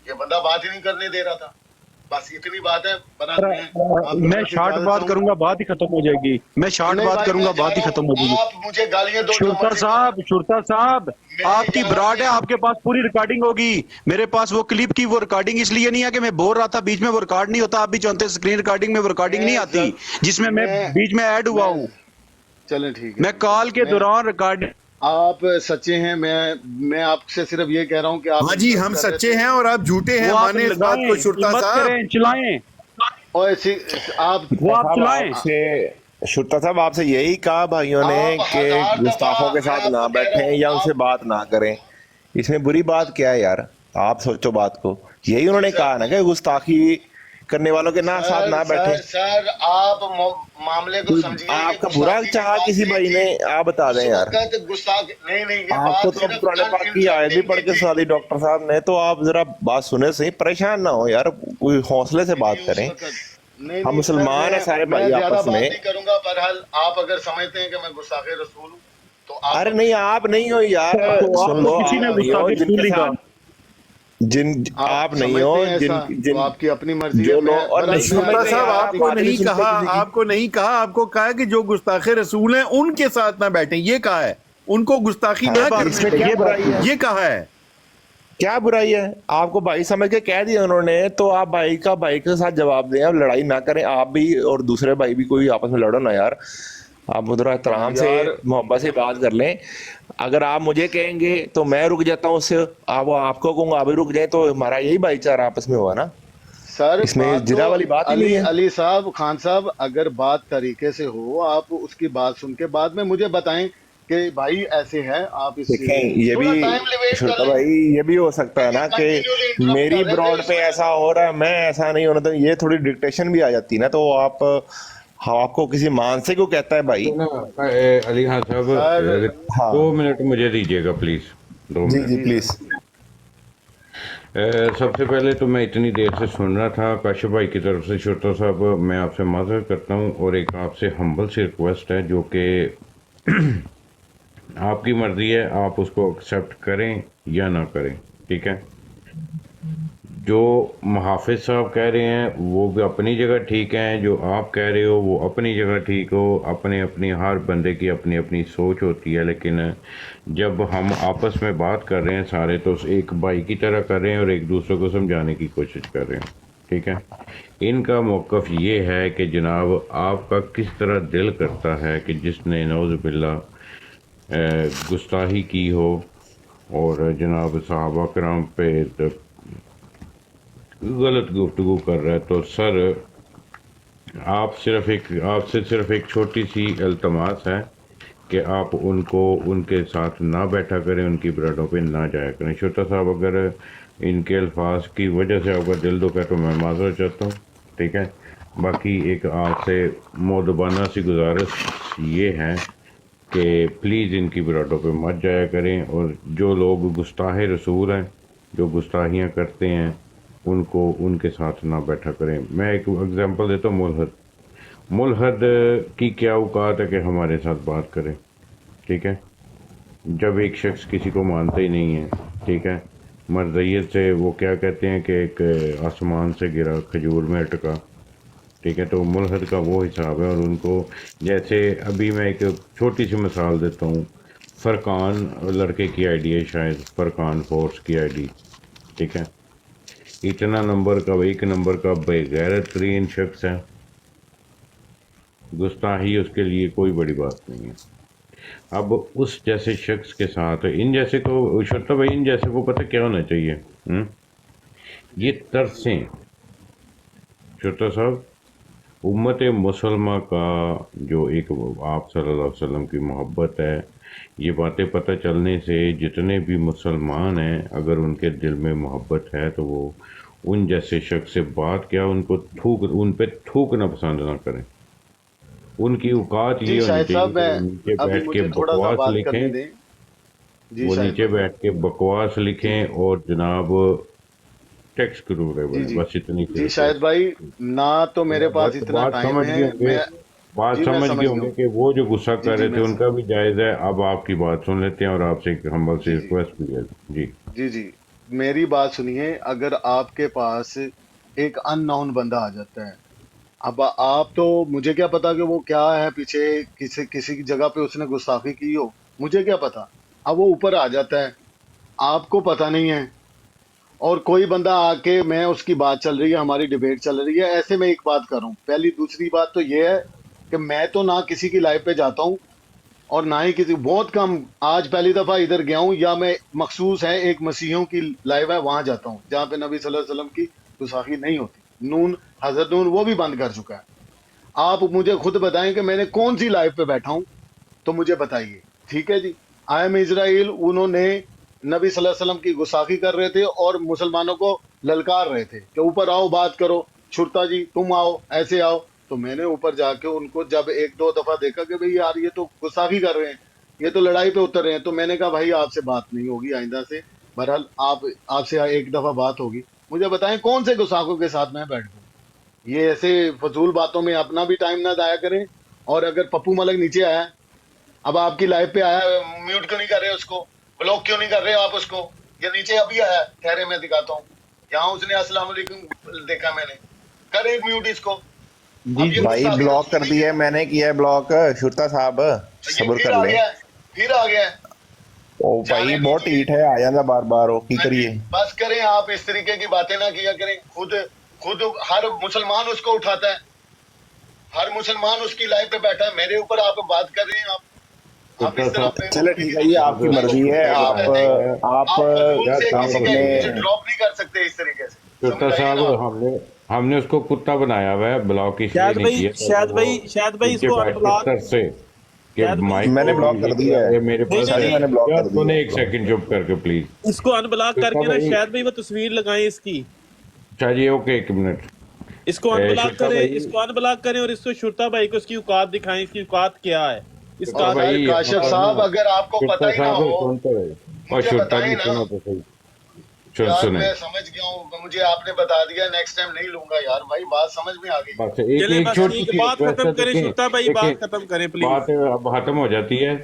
ये बंदा बात ही नहीं करने दे रहा था। बस इतनी बात है। मैं शॉर्ट बात करूंगा, बात ही खत्म हो जाएगी। मैं शॉर्ट बात करूंगा, बात ही खत्म हो जाएगी। आप मुझे गालियां दो। शुरता साहब आपकी ब्रॉड है, आपके पास पूरी रिकॉर्डिंग होगी। मेरे पास वो क्लिप की वो रिकॉर्डिंग इसलिए नहीं है कि मैं बोल रहा था, बीच में वो रिकॉर्ड नहीं होता। आप भी जानते हैं स्क्रीन रिकॉर्डिंग में वो रिकॉर्डिंग नहीं आती जिसमें मैं बीच में ऐड हुआ हूँ। चलें ठीक है, मैं कॉल के दौरान रिकॉर्ड। आप सच्चे हैं, मैं आपसे सिर्फ ये कह रहा हूँ कि आप। हाँ जी, हम सच्चे हैं और आप झूठे हैं, माने इस बात को शुरता साहब। चलाएं और ऐसी आप आपसे शुरता साहब आपसे यही कहा भाइयों ने कि गुस्ताखों के साथ ना बैठें या उनसे बात ना करें। इसमें बुरी बात क्या है यार, आप सोचो बात को। यही उन्होंने कहा ना कि गुस्ताखी करने वालों के ना साथ ना बैठे। सर आप मामले को समझिए। आपका बुरा चाहा किसी भाई ने, आप बता दें यार। गुस्ताख नहीं आपको तो पुराने पाक की आयत भी पढ़ के सुना दी डॉक्टर साहब ने, तो आप जरा बात सुने सही, परेशान ना हो यार, कोई हौसले से बात करें। हम मुसलमान हैं सारे भाई आपस में। नहीं करूंगा, बहरहाल आप अगर समझते हैं कि मैं गुस्ताखे रसूल हूँ तो आप। अरे नहीं, आप नहीं हो यार, सुन लो, किसी ने गुस्ताखे रसूल कहा। जिन आप नहीं हो, जिन आपकी अपनी मर्जी जो लोग। और शुरता साहब आपको नहीं कहा, आपको कहा कि जो गुस्ताखे रसूल हैं उनके साथ ना बैठे, ये कहा है। उनको गुस्ताखी ना करें, ये कहा है। क्या बुराई है? आपको भाई समझ के कह दिया उन्होंने, तो आप भाई के साथ जवाब दें, आप लड़ाई ना करें। आप भी और दूसरे भाई भी कोई आपस में लड़ो ना यार, आप उधर एहतराम से मोहब्बत से बात कर लें। अगर आप मुझे कहेंगे तो मैं रुक जाता हूँ उससे, आपको कहूँगा आप भी रुक जाए, तो हमारा यही भाईचारा आपस में हुआ ना सर। इसमें जिरा वाली बात ही नहीं है। अली साहब, खान साहब, अगर बात तरीके से हो, आप उसकी बात सुन के बाद में मुझे बताएं कि भाई ऐसे है। आप ये भी छोटा भाई, ये भी हो सकता है ना कि मेरी ब्रॉड पे ऐसा हो रहा है, मैं ऐसा नहीं होना, तो ये थोड़ी डिक्टेशन भी आ जाती है ना। तो आपको किसी मानसिक को कहता है भाई। अली खान साहब 2 मिनट मुझे दीजिएगा प्लीज, 2 मिनट। Ji please. सबसे पहले तो मैं इतनी देर से सुन रहा था काशिफ भाई की तरफ से। शुरता साहब मैं आपसे माजरत करता हूँ, और एक आपसे हम्बल सी रिक्वेस्ट है जो कि आपकी मर्जी है, आप उसको एक्सेप्ट करें या ना करें, ठीक है। जो मुहाफिज साहब कह रहे हैं वो भी अपनी जगह ठीक हैं, जो आप कह रहे हो वो अपनी जगह ठीक हो। अपनी हर बंदे की अपनी अपनी सोच होती है, लेकिन जब हम आपस में बात कर रहे हैं सारे, तो एक भाई की तरह कर रहे हैं और एक दूसरे को समझाने की कोशिश कर रहे हैं, ठीक है। इनका मौक़िफ़ ये है कि जनाब आपका किस तरह दिल करता है कि जिसने नौज़ बिल्लाह गुस्ताही की हो और जनाब सहाबा कराम पे गलत गुफ्तगू कर रहा है, तो सर आपसे सिर्फ एक छोटी सी इल्तमास है कि आप उनको उनके साथ ना बैठा करें, उनकी ब्रडों पे ना जाया करें। छोटा साहब अगर ان کے الفاظ کی وجہ سے آپ کا دل دکھا تو میں معذرت چاہتا ہوں، ٹھیک ہے. باقی ایک آپ سے مؤدبانہ سی گزارش یہ ہے کہ پلیز ان کی برادوں پہ مت جایا کریں، اور جو لوگ گستاخ رسول ہیں، جو گستاخیاں کرتے ہیں، ان کو ان کے ساتھ نہ بیٹھا کریں. میں ایک اگزامپل دیتا ہوں، ملحد کی کیا اوقات ہے کہ ہمارے ساتھ بات کرے، ٹھیک ہے. جب ایک شخص کسی کو مانتا ہی نہیں ہے، ٹھیک ہے، مرضیت سے وہ کیا کہتے ہیں کہ ایک آسمان سے گرا کھجور میں اٹکا، ٹھیک ہے. تو ملحد کا وہ حساب ہے. اور ان کو جیسے ابھی میں ایک چھوٹی سی مثال دیتا ہوں، فرقان لڑکے کی آئی ڈی ہے، شاید فرقان فورس کی آئی ڈی، ٹھیک ہے. اتنا نمبر کا، ایک نمبر کا بے غیرت ترین شخص ہے، گستاخی اس کے لیے کوئی بڑی بات نہیں ہے. اب اس جیسے شخص کے ساتھ ان جیسے کو شرطہ بھائی، ان جیسے کو پتہ کیا ہونا چاہیے، یہ ترسیں. شرطہ صاحب، امت مسلمہ کا جو ایک آپ صلی اللہ علیہ وسلم کی محبت ہے، یہ باتیں پتہ چلنے سے جتنے بھی مسلمان ہیں، اگر ان کے دل میں محبت ہے تو وہ ان جیسے شخص سے بات کیا، ان پہ تھوکنا پسند نہ کریں. ان کی اوقات جی یہ ہونی شاہد صاحب، چاہیے کہ میں وہ نیچے ابھی بیٹھ کے مجھے تھوڑا سا بکواس بات لکھیں، کرنے دیں. جی وہ شاہد نیچے بھائی. بیٹھ کے بکواس لکھیں اور جناب ٹیکس کرو جی رہے، جی بس اتنی جی صرف شاہد بھائی، نہ تو میرے پاس اتنا بات ٹائم سمجھ ہے. گئے ہوں گے، میں بات جی میں سمجھ گئے سمجھ ہوں گیا گے ہوں. کہ وہ جو غصہ جی کر جی رہے تھے میں ان کا بھی جائز ہے. اب آپ کی بات سن لیتے ہیں اور آپ سے ایک ہمبل سی جی جی ریکویسٹ بھی ہے. جی جی جی میری بات سنیے. اگر آپ کے پاس ایک ان نون بندہ آ جاتا ہے، اب آپ تو مجھے کیا پتا کہ وہ کیا ہے پیچھے، کسی کی جگہ پہ اس نے گستاخی کی ہو، مجھے کیا پتا. اب وہ اوپر آ جاتا ہے، آپ کو پتا نہیں ہے، اور کوئی بندہ آ کے، میں اس کی بات چل رہی ہے، ہماری ڈیبیٹ چل رہی ہے، ایسے میں ایک بات کروں. پہلی دوسری بات تو یہ ہے کہ میں تو نہ کسی کی لائف پہ جاتا ہوں، اور نہ ہی کسی، بہت کم، آج پہلی دفعہ ادھر گیا ہوں، یا میں مخصوص ہے ایک مسیحیوں کی لائف ہے وہاں جاتا ہوں جہاں پہ نبی صلی اللہ علیہ وسلم کی گستاخی نہیں ہوتی. نون، حضرت نون وہ بھی بند کر چکا ہے. آپ مجھے خود بتائیں کہ میں نے کون سی لائف پہ بیٹھا ہوں، تو مجھے بتائیے. ٹھیک ہے جی. آئی ایم اسرائیل، انہوں نے نبی صلی اللہ علیہ وسلم کی گستاخی کر رہے تھے اور مسلمانوں کو للکار رہے تھے کہ اوپر آؤ بات کرو، چھرتا جی تم آؤ، ایسے آؤ. تو میں نے اوپر جا کے ان کو جب ایک دو دفعہ دیکھا کہ بھئی یار یہ تو گستاخی کر رہے ہیں، یہ تو لڑائی پہ اتر رہے ہیں، تو میں نے کہا بھائی آپ سے بات نہیں ہوگی آئندہ سے. بہرحال آپ سے ایک دفعہ بات ہوگی. مجھے بتائیں کون سے گستاخوں کے ساتھ میں بیٹھ دوں. یہ ایسے فضول باتوں میں اپنا بھی ٹائم نہ ضائع کریں. اور اگر پپو ملک نیچے آیا، اب آپ کی لائف پہ آیا، میوٹ کیوں نہیں کر رہے اس کو، بلاک کیوں نہیں کر رہے آپ اس کو؟ یہ نیچے ابھی آیا، ٹھہرے میں دکھاتا ہوں. یہاں اس نے السلام علیکم دیکھا، میں نے کر ایک میوٹ اس کو. اب یہ بھائی گستاخی بلاک رسول کر نہیں دیا ہے. ہے میں نے، کیا ہے بلاک شرطا صاحب، یہ صبر پھر کر آ لیں. گیا ہے، پھر آ گیا ہے. او جانے بھائی بہت دیجیے. ٹھیٹ ہے، آ جاتا بار بار، وہ کی ہاں جی، کریے. بس کریں آپ، اس طریقے کی باتیں نہ کیا کریں. خود ہر مسلمان اس کو اٹھاتا ہے، ہر مسلمان اس کی لائف پہ بیٹھا ہے. میرے اوپر آپ بات کر رہے ہیں، آپ شرطہ اس طرح صاحب، بے چلے وقوفی ٹھیک کی ہے، بات یہ کریں. آپ کی میں تو مرضی ہے. خود نہیں آپ کرتا ہی. آپ آپ فضول کیا سے کام کسی کا اپنے مجھے ڈراپ نہیں کر سکتے اس طریقے سے. شرطا سمجھ آئی نا صاحب، آپ کو؟ ہم نے اس کو کتا بنایا ہوا ہے، بلاک اس لیے نہیں کیا تاکہ وہ شاید بھائی اس نیچے کو ان بیٹھ کے بلاک، ترسے کہ شاید بھائی اس مائک میں کو، نے پہ بلاک کر دیا ہے. یہ میرے نہیں پاس نہیں شاہد ہے. میں نے نہیں، بلاک یا کر تو نے دیا. ایک سیکنڈ چپ کر کے پلیز. اس کو ان بلاک کر شرطا کے نا بھائی، شاید بھائی وہ تصویر لگائیں اس کی. چلیے اوکے، ایک منٹ. اس کو ان بلاک شرطا کریں، بھائی، اس کو ان بلاک کریں، اور اس کو شرطا بھائی کو اس کی اوقات دکھائیں، اس کی اوقات کیا ہے. اس شرطا اور کا سر بھائی یہاں کاشف پر نا، صاحب، اگر آپ کو پتہ شرطا ہی نہ صاحب ہو، سنتے رہے. اور مجھے شرطا بتائیں جی نا. سنو تو صحیح. یار سنیں، میں سمجھ گیا ہوں، مجھے آپ نے بتا دیا، نیکسٹ ٹائم نہیں لوں گا. یار بھائی بات سمجھ میں آ گئی. بس ایک چلیں، ایک بس چھوٹی ٹھیک ہے، سی بات ریکویسٹ ہے. ختم کریں. دیکھیں شرطا بھائی دیکھیں، بات ختم کریں پلیز. بات اب ختم ہو جاتی ہے.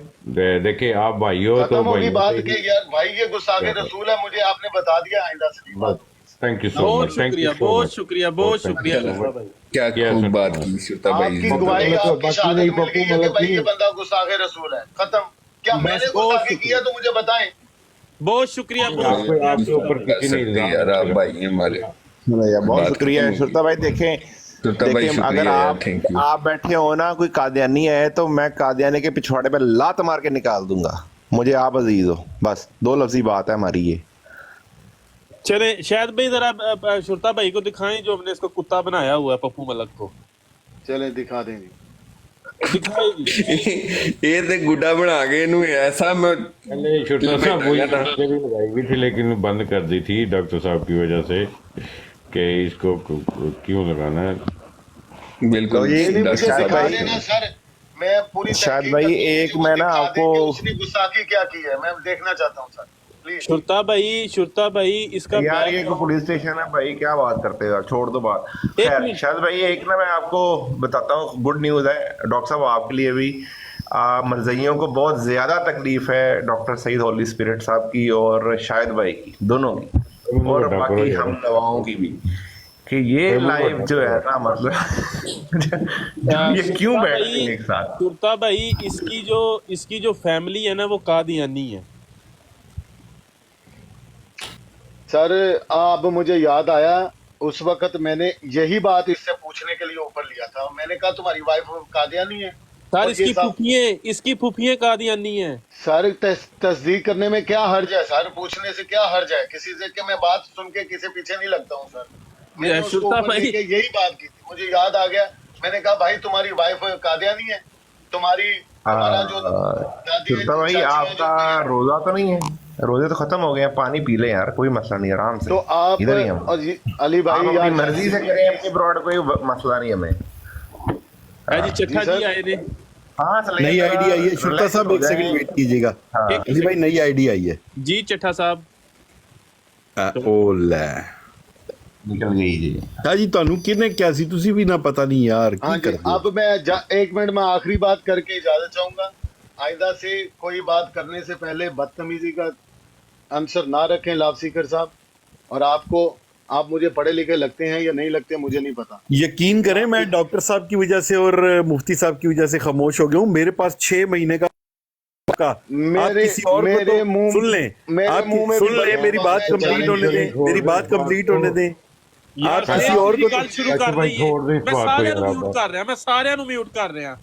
دیکھیں آپ بھائی ہو تو ختم ہوگی بھائیوں سے بات ہی کہ یار بھائی یہ گستاخ کیا بات. رسول ہے، مجھے آپ نے بتا دیا، آئندہ سے نہیں بس بات ہوگی. تھینک یو سو بہت مچ، تھینک یو شکریہ، سو بہت مچ، شکریہ، اور بہت تھینک یو شکریہ سو شرطا مچ. بھائی. کیا کیا خوب شرطا بات صاحب، کی شرطا آپ بھائی کی نے. پپو گواہی، ملک، آپ کی باقی شہادت نہیں، مل پپو گئی ہے کہ ملک بھائی یہ نہیں. بندہ گستاخ رسول ہے. ختم. کیا میں بس نے بہت گستاخی کی شکریہ، ہے تو مجھے بتائیں. بہت شکریہ، نہیں، بہت آپ کو، شکریہ آپ کے شرطا اوپر بھائی. کر کسی نے سکتے الزام یار، نہیں آپ لگایا. بھائی ہمارے. بہت بات شکریہ ختم ہوگی. شرطا بھائی. دیکھیں شرطا بھائی دیکھیں اگر شکریہ یار، تھینک یو. آپ بیٹھے ہو نا، کوئی قادیانی ہے تو میں قادیانی کے پچھواڑے پہ لات مار کے نکال دوں گا. مجھے آپ عزیز ہو، بس دو لفظی بات ہے ہماری یہ. چلیں شاید بھائی ذرا شرطا بھائی کو دکھائیں جو ہم نے اس کو کتا بنایا ہوا ہے، پپو ملک کو. چلیں دکھا دیں گے. ये तो गुड्डा बना के इन्हू ऐसा मैं पहले शुरता साहब वही मुझे भी लगाई हुई थी लेकिन बंद कर दी थी डॉक्टर साहब की वजह से कि इसको क्यों लगाना है। बिल्कुल तो ये नहीं, मुझे शायद दिखा भाई देना सर, मैं पूरी शायद तहकीक भाई करके एक मुझे मैं ना दिखा दें आपको कि उसने गुस्ताखी क्या की है, मैं देखना चाहता हूँ सर प्लीज। शुरता भाई इसका यार ये बैकग्राउंड पुलिस स्टेशन है भाई, क्या बात करते हो यार, छोड़ दो बात। एक खैर मिनट। शायद भाई एक ना मैं आपको बताता हूँ, गुड न्यूज़ है डॉक्टर साहब आपके लिए भी। मरज़इयों को बहुत ज़्यादा तकलीफ है डॉक्टर सईद होली स्पिरिट साहब की और शाहिद भाई की, दोनों की, और बड़ा करो बाकी यार। हम दवाओं की भी, कि ये लाइव जो है ना मतलब ये क्यों शुरता बैठते भाई हैं एक साथ। शुरता भाई इसकी जो फैमिली है ना वो कादियानी है। सर अब मुझे याद आया, उस वक्त मैंने यही बात इससे पूछने के लिए ऊपर लिया था, मैंने कहा तुम्हारी वाइफ कादियानी है सर और ये सब। इसकी फुफियाँ कादियानी है। सर तस्दीक करने में क्या हर्ज है सर, पूछने से क्या हर्ज है, किसी से कि मैं बात सुन के किसी पीछे नहीं लगता हूँ सर। मैंने उसको शुरता ऊपर भाई लेके यही बात की थी, मुझे याद आ गया। मैंने कहा भाई तुम्हारी वाइफ कादियानी है, तुम्हारा जो दादी है, शुरता भाई चाची है, आपका जो रोजा तो नहीं है? रोजे तो खत्म हो गए हैं, पानी पी ले यार, कोई मसला नहीं, आराम से तो आप इधर ही हम। और अली आप भाई अपनी यार मर्जी से करें अपनी ब्रॉड, कोई मसला नहीं हमें। जी चट्टा जी जी सर। आए थे। हाँ चलिए, नई आईडी आई है शुक्ता relax साहब, हो एक जाएं। सेकंड वेट कीजिएगा। हाँ। अली भाई नई आईडी आई है। जी चट्टा साहब ओले निकल गई जी। हाँ जी, ਤੁਹਾਨੂੰ ਕਿਹਨੇ ਕਿਹਾ ਸੀ? ਤੁਸੀਂ ਵੀ ਨਾ ਪਤਾ नहीं यार हाँ की जी। करते हो? अब मैं एक मिनट में आखिरी बात करके इजाजत चाहूंगा। आइंदा से कोई बात करने से पहले बदतमीजी का आंसर ना रखें लाभसीकर साहब। और आप मुझे पढ़े लिखे लगते हैं या नहीं लगते मुझे नहीं पता। यकीन करें मैं डॉक्टर साहब की वजह से और मुफ्ती साहब की वजह से खामोश हो गया हूँ। मेरे पास 6 महीने का आप किसी और को तो सुन लें, आप सुन लें, मेरी बात कंप्लीट होने दें, मेरी बात कंप्लीट होने दें। आप किसी और को ਗੱਲ ਸ਼ੁਰੂ ਕਰ भाई ਦਈਏ। छोड़ दे इस मैं बात को साਰਿਆਂ यार ਨੂੰ आप। ਮਿਊਟ ਕਰ ਰਿਹਾ, मैं साਰਿਆਂ ਨੂੰ ਮਿਊਟ कर रहा।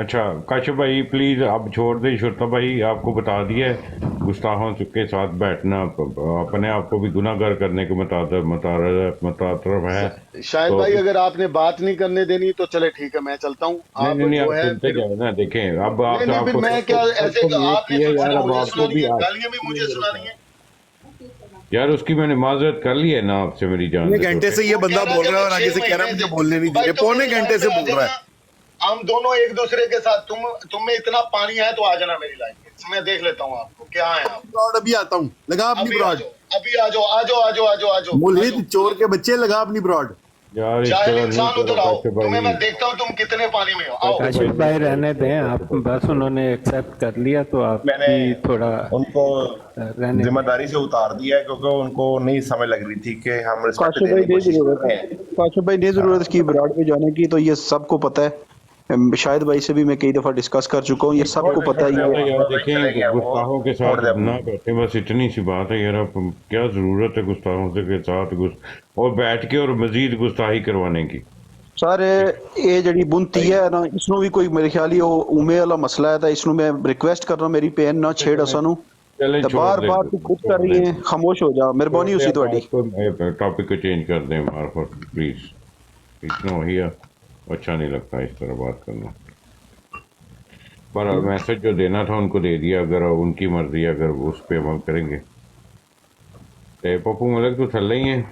अच्छा काशिफ भाई प्लीज आप छोड़ दें, शुरता भाई आपको बता दिया है गुस्ताखों के साथ बैठना अपने आप को भी गुनाहगार करने के मुतारफ है। शायद तो- भाई अगर आपने बात नहीं करने देनी तो चले ठीक है, मैं चलता हूँ। आप नहीं जो आप है सुनते जाओ ना, देखें अब नहीं, आप नहीं, फिर आपको मैं क्या ऐसे आपको ये आपने किया कुछ यार, अब मुझे आपको सुनानी भी है, गालियां भी मुझे सुनानी है। यार उसकी मैंने माजरत कर ली है ना आपसे, मेरी जान पौने से घंटे तो। से ये बंदा बोल रहा है और आगे से कह रहा है मुझे बोलने नहीं दे रहे। पौने घंटे से बोल रहा है। हम दोनों एक दूसरे के साथ, तुम में इतना पानी है तो आ जाना मेरी लाइन में, मैं देख लेता हूँ आपको क्या है आप। ब्रॉड अभी आता हूँ, लगा अपनी अभी आ ब्रॉड। जाओ, अभी आ जाओ, आ जाओ, आ जाओ, आ जाओ, आ जाओ। मुल्हिद चोर के बच्चे, लगा अपनी ब्रॉड। यार इस जाहिल तरह नहीं इंसान करो उधर आओ, काशिफ तुम्हें मैं भाई। देखता हूँ तुम कितने पानी में हो। आओ। काशिफ भाई रहने दें आप, बस उन्होंने एक्सेप्ट कर लिया तो आप मैंने भी थोड़ा उनको रहने दें। जिम्मेदारी से उतार दिया है क्योंकि उनको नहीं समझ लग रही थी कि हम रिस्पेक्ट काशिफ देने भाई की नहीं कोशिश जरूरत कर रहे है, हैं। काशिफ भाई नहीं जरूरत इसकी ब्रॉड पे जाने की, तो ये सबको पता है। शायद भाई से भी मैं कई दफा डिस्कस कर चुका हूँ, ये सबको पता ही है। यार देखें गुस्ताखों के छोड़ दे साथ अपनी। ना बैठे, बस इतनी सी बात है यार। अब क्या जरूरत है गुस्ताखों से के साथ और बैठ के और मजीद गुस्ताही करवाने की। सर ये जड़ी बुनती है ना, इसनु भी कोई मेरे ख्याल ही उमे वाला मसला है, इसनु मैं रिक्वेस्ट कर रहा हूं मेरी पेन ना छेड़ असानू चलें तो छोड़ बार दें, बार तू खुद कर रही है, खामोश हो जा, मेहरबानी उसी ਤੁਹਾਡੀ। टॉपिक को चेंज कर दें मार्फत प्लीज। इतना ही अच्छा नहीं लगता इस तरह बात करना। पर मैसेज जो देना था उनको दे दिया, अगर उनकी मर्जी अगर उस पर अमल करेंगे। तो पप्पू मलिक तो थल्ले ही हैं।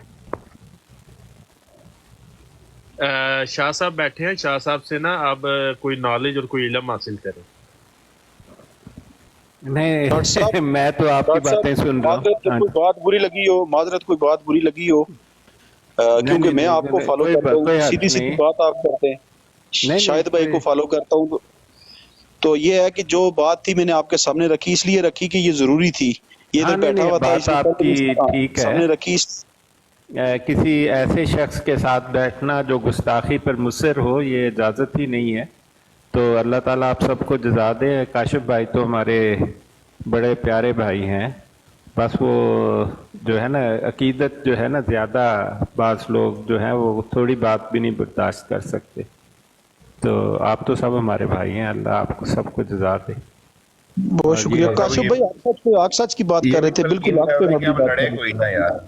शाह साहब बैठे हैं, शाह साहब से ना अब कोई नॉलेज और कोई इल्म हासिल करें। नहीं मैं तो आपकी बातें सुन रहा माजरत हूँ। कोई बात बुरी लगी हो, माजरत कोई बात बुरी लगी हो, क्योंकि नहीं, मैं आपको नहीं, फॉलो कोई करता हूँ, कोई हर्ज सीधी सीधी नहीं। बात आप करते हैं। नहीं, शायद भाई कोई- को फॉलो करता हूँ तो ये है कि जो बात थी मैंने आपके सामने रखी, इसलिए रखी कि ये जरूरी थी। ये हाँ, तो नहीं, बैठा हुआ था, बात इसलिए आपकी मैंने ठीक है। सामने रखी। किसी ऐसे शख्स के साथ बैठना जो गुस्ताखी पर मुसर हो, ये इजाज़त ही नहीं है। तो अल्लाह ताला आप सबको जज़ा दे। काशिफ भाई तो हमारे बड़े प्यारे भाई हैं, बस वो जो है ना अकीदत जो है ना, ज़्यादा बाज़ लोग जो हैं वो थोड़ी बात भी नहीं बर्दाश्त कर सकते। तो आप तो सब हमारे भाई हैं, अल्लाह आपको सबको जज़ा दे। बहुत शुक्रिया काशिफ भाई, आप सच की बात कर रहे थे, बिल्कुल आप पे मत अब बात लड़े करें। कोई ना यार,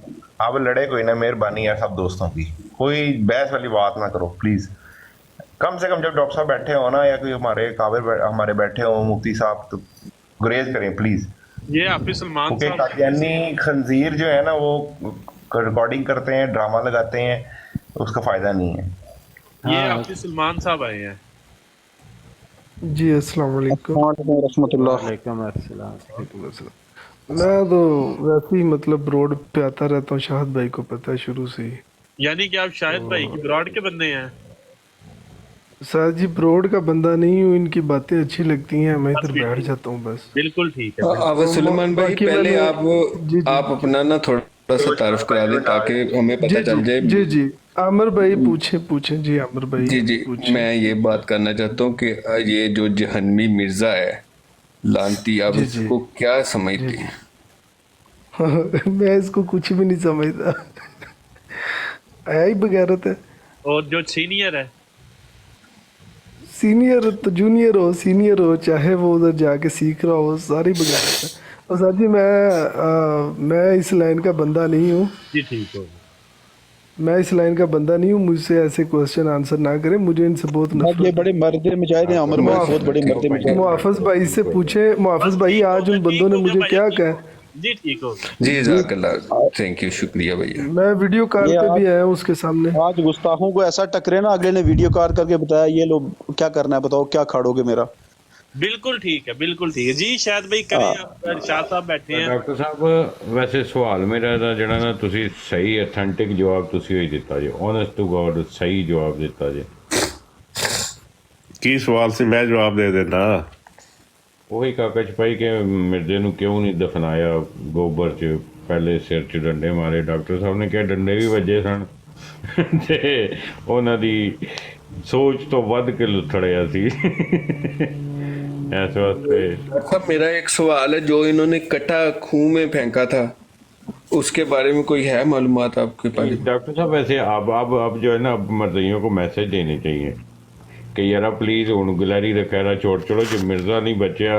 अब लड़े कोई ना, मेहरबानी यार सब दोस्तों की, कोई बहस वाली बात ना करो प्लीज। कम से कम जब डॉक्टर साहब बैठे हो ना, या कोई हमारे काबिल हमारे बैठे हो मुफ्ती साहब, तो गुरेज करें प्लीज। ये हाफिज सलमान क्योंकि साहब कादियानी खंजीर जो है ना, वो रिकॉर्डिंग करते हैं, ड्रामा लगाते हैं, उसका फायदा नहीं है। ये हाफिज सलमान साहब आए हैं। जी अस्सलाम वालेकुम। वालेकुम अस्सलाम। मैं तो वैसे ही मतलब रोड पे आता रहता हूँ, शाहद भाई को पता है शुरू से ही। यानी कि आप शाहिद भाई की ब्रॉड के बंदे हैं। सर जी ब्रोड का बंदा नहीं हूँ, इनकी बातें अच्छी लगती हैं, मैं इधर बैठ जाता हूँ बस। बिल्कुल ठीक है। अब सुलेमान भाई बाकी पहले मैंने- आप अपना ना थोड़ा सा तारुफ करा दें ताकि हमें पता चल जाए। जी जी आमिर भाई पूछे जी आमिर भाई जी पूछें। मैं ये बात करना चाहता हूँ कि ये जो जहन्नमी मिर्जा है लानती, आप जी, जी। इसको क्या समझते हैं? मैं इसको कुछ भी नहीं समझता, आया ही बगैरत है। और जो सीनियर है, सीनियर तो जूनियर हो सीनियर हो, चाहे वो उधर जाके सीख रहा हो, सारी बगैरत है। और सर जी मैं इस लाइन का बंदा नहीं हूँ, जी ठीक हो। मैं इस लाइन का बंदा नहीं हूँ, मुझसे ऐसे क्वेश्चन आंसर ना करें, मुझे इनसे बहुत ये नफरत। बड़े मर्दे मुजाहिद हैं अमर भाई, बहुत बड़े मर्दे मुजाहिद। मुआफिज भाई से पूछे, मुआफिज भाई आज उन बंदों ने मुझे क्या कहा। जी ठीक हो। जी जज़ाकल्लाह, थैंक यू, शुक्रिया भैया। मैं वीडियो कॉल ये पे भी आज- आया हूँ उसके सामने। आज गुस्ताखों को ऐसा टकरे ना, अगले ने वीडियो कॉल करके बताया ये लोग क्या करना है, बताओ क्या खाड़ोगे मेरा। बिल्कुल ठीक है, बिल्कुल ठीक है जी। शायद भाई करें, आप शाह साहब बैठे हैं। ਡਾਕਟਰ ਸਾਹਿਬ ਵੈਸੇ ਸਵਾਲ ਮੇਰਾ ਦਾ ਜਿਹੜਾ ਨਾ ਤੁਸੀਂ ਸਹੀ ਅਥੈਂਟਿਕ ਜਵਾਬ ਤੁਸੀਂ ਹੀ ਦਿੱਤਾ ਜੇ, ਓਨੈਸਟ ਟੂ ਗੋਡ ਸਹੀ ਜਵਾਬ ਦਿੱਤਾ ਜੇ। ਕੀ ਸਵਾਲ ਸੀ, ਮੈਂ ਜਵਾਬ ਦੇ ਦੇਣਾ। ਉਹੀ ਕਾਕਾ ਛਪਾਈ ਕਿ ਮਿਰਜ਼ੇ ਨੂੰ ਕਿਉਂ ਨਹੀਂ ਦਫਨਾਇਆ ਗੋਬਰ 'ਚ, ਪਹਿਲੇ ਸਿਰ 'ਚ ਡੰਡੇ ਮਾਰੇ। ਡਾਕਟਰ ਸਾਹਿਬ ਨੇ ਕਿਹਾ ਡੰਡੇ ਵੀ ਵੱਜੇ ਸਨ ਤੇ ਉਹਨਾਂ ਦੀ ਸੋਚ ਤੋਂ ਵੱਧ ਕੇ ਲੁੱਥੜਿਆ ਸੀ ਇਸ ਵਾਸਤੇ। डॉक्टर साहब मेरा एक सवाल है, जो इन्होंने कट्टा खूह में फेंका था उसके बारे में कोई है मालूमात आपके पास? डॉक्टर साहब वैसे अब जो है ना, अब मर्जियों को मैसेज देने चाहिए कि यार प्लीज ਹੁਣ ਗਲੈਰੀ ਦਾ ਖੈਰਾ ਛੋੜ ਚਲੋ, ਜੇ ਮਿਰਜ਼ਾ ਨਹੀਂ ਬਚਿਆ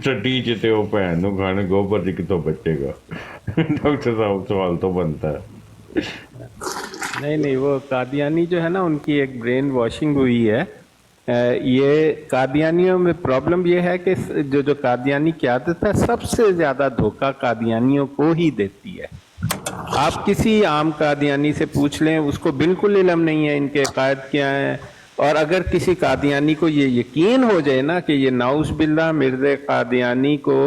ਟੱਟੀ ਚ ਤੇ ਉਹ ਭੈਣ ਨੂੰ ਖਾਣ ਗੋਬਰ ਚ ਕਿਤੋਂ ਬਚੇਗਾ। डॉक्टर साहब सवाल तो बनता है। नहीं वो कादियानी जो है ना, उनकी एक ब्रेन वॉशिंग हुई है। ये कादियानियों में प्रॉब्लम ये है कि जो कादियानी क़यादत है सबसे ज़्यादा धोखा कादियानियों को ही देती है। आप किसी आम कादियानी से पूछ लें, उसको बिल्कुल इल्म नहीं है इनके कायद क्या हैं। और अगर किसी कादियानी को ये यकीन हो जाए ना कि ये नाउज़ बिल्लाह मिर्ज़ा कादियानी को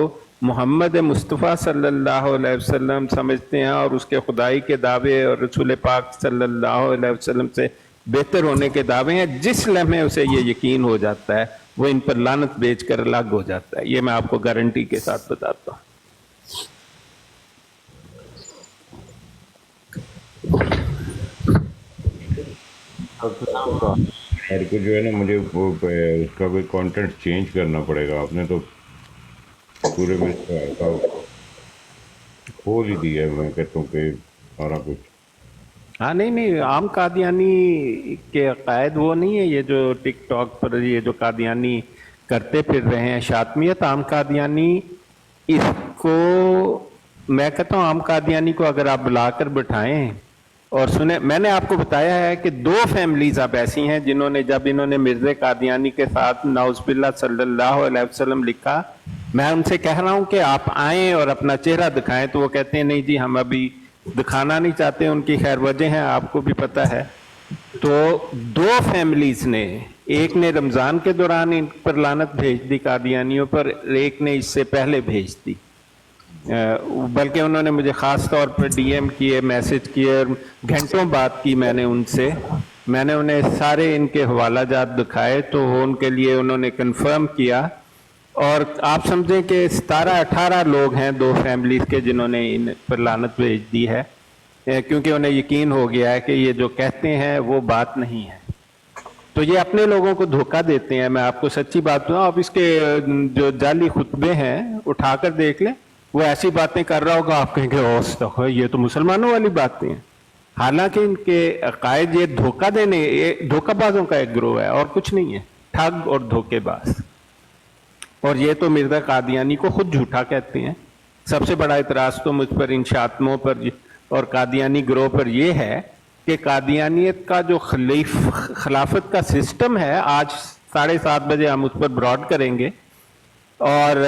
मोहम्मद मुस्तफ़ा सल्लल्लाहु अलैहि वसल्लम समझते हैं और उसके खुदाई के दावे और रसूल पाक सल्लल्लाहु अलैहि वसल्लम से बेहतर होने के दावे हैं, जिस लम्हे उसे ये यकीन हो जाता है वो इन पर लानत बेच कर अलग हो जाता है। ये मैं आपको गारंटी के साथ बताता हूँ। यार को जो है ना, मुझे वो उसका कोई कंटेंट चेंज करना पड़ेगा। आपने तो पूरे में खोल ही दिया है, मैं कहता हूँ कि सारा कुछ। हाँ नहीं आम कादियानी के कायद वो नहीं है, ये जो टिकटॉक पर ये जो कादियानी करते फिर रहे हैं शातमियत। आम कादियानी इसको मैं कहता हूँ, आम कादियानी को अगर आप बुलाकर बिठाएं और सुने, मैंने आपको बताया है कि 2 फैमिलीज अब ऐसी हैं जिन्होंने जब इन्होंने मिर्ज़ा कादियानी के साथ नाउज़ुबिल्लाह सल्लल्लाहु अलैहि वसल्लम लिखा, मैं उनसे कह रहा हूँ कि आप आएँ और अपना चेहरा दिखाएं, तो वो कहते हैं नहीं जी हम अभी दिखाना नहीं चाहते। उनकी खैर वजह है, आपको भी पता है। तो 2 फैमिलीज ने, एक ने रमज़ान के दौरान इन पर लानत भेज दी कादियानियों पर, एक ने इससे पहले भेज दी। बल्कि उन्होंने मुझे ख़ास तौर पर डीएम किए, मैसेज किए और घंटों बात की मैंने उनसे। मैंने उन्हें सारे इनके हवाला जात दिखाए तो उनके लिए उन्होंने कंफर्म किया। और आप समझें कि 17-18 लोग हैं 2 फैमिलीज के जिन्होंने इन पर लानत भेज दी है, क्योंकि उन्हें यकीन हो गया है कि ये जो कहते हैं वो बात नहीं है। तो ये अपने लोगों को धोखा देते हैं। मैं आपको सच्ची बात बताऊं, आप इसके जो जाली खुतबे हैं उठाकर देख लें, वो ऐसी बातें कर रहा होगा, आप कहेंगे ओह ये तो मुसलमानों वाली बातें हैं। हालांकि इनके अकायद ये धोखा देने, ये धोखाबाजों का एक गिरोह है और कुछ नहीं है, ठग और धोखेबाज। और ये तो मिर्ज़ा कादियानी को खुद झूठा कहते हैं। सबसे बड़ा इतराज़ तो मुझ पर इन शातमों पर और कादियानी गिरोह पर यह है کہ قادیانیت کا جو خلافت کا سسٹم ہے، آج 7:30 بجے ہم اس پر براڈ کریں گے، اور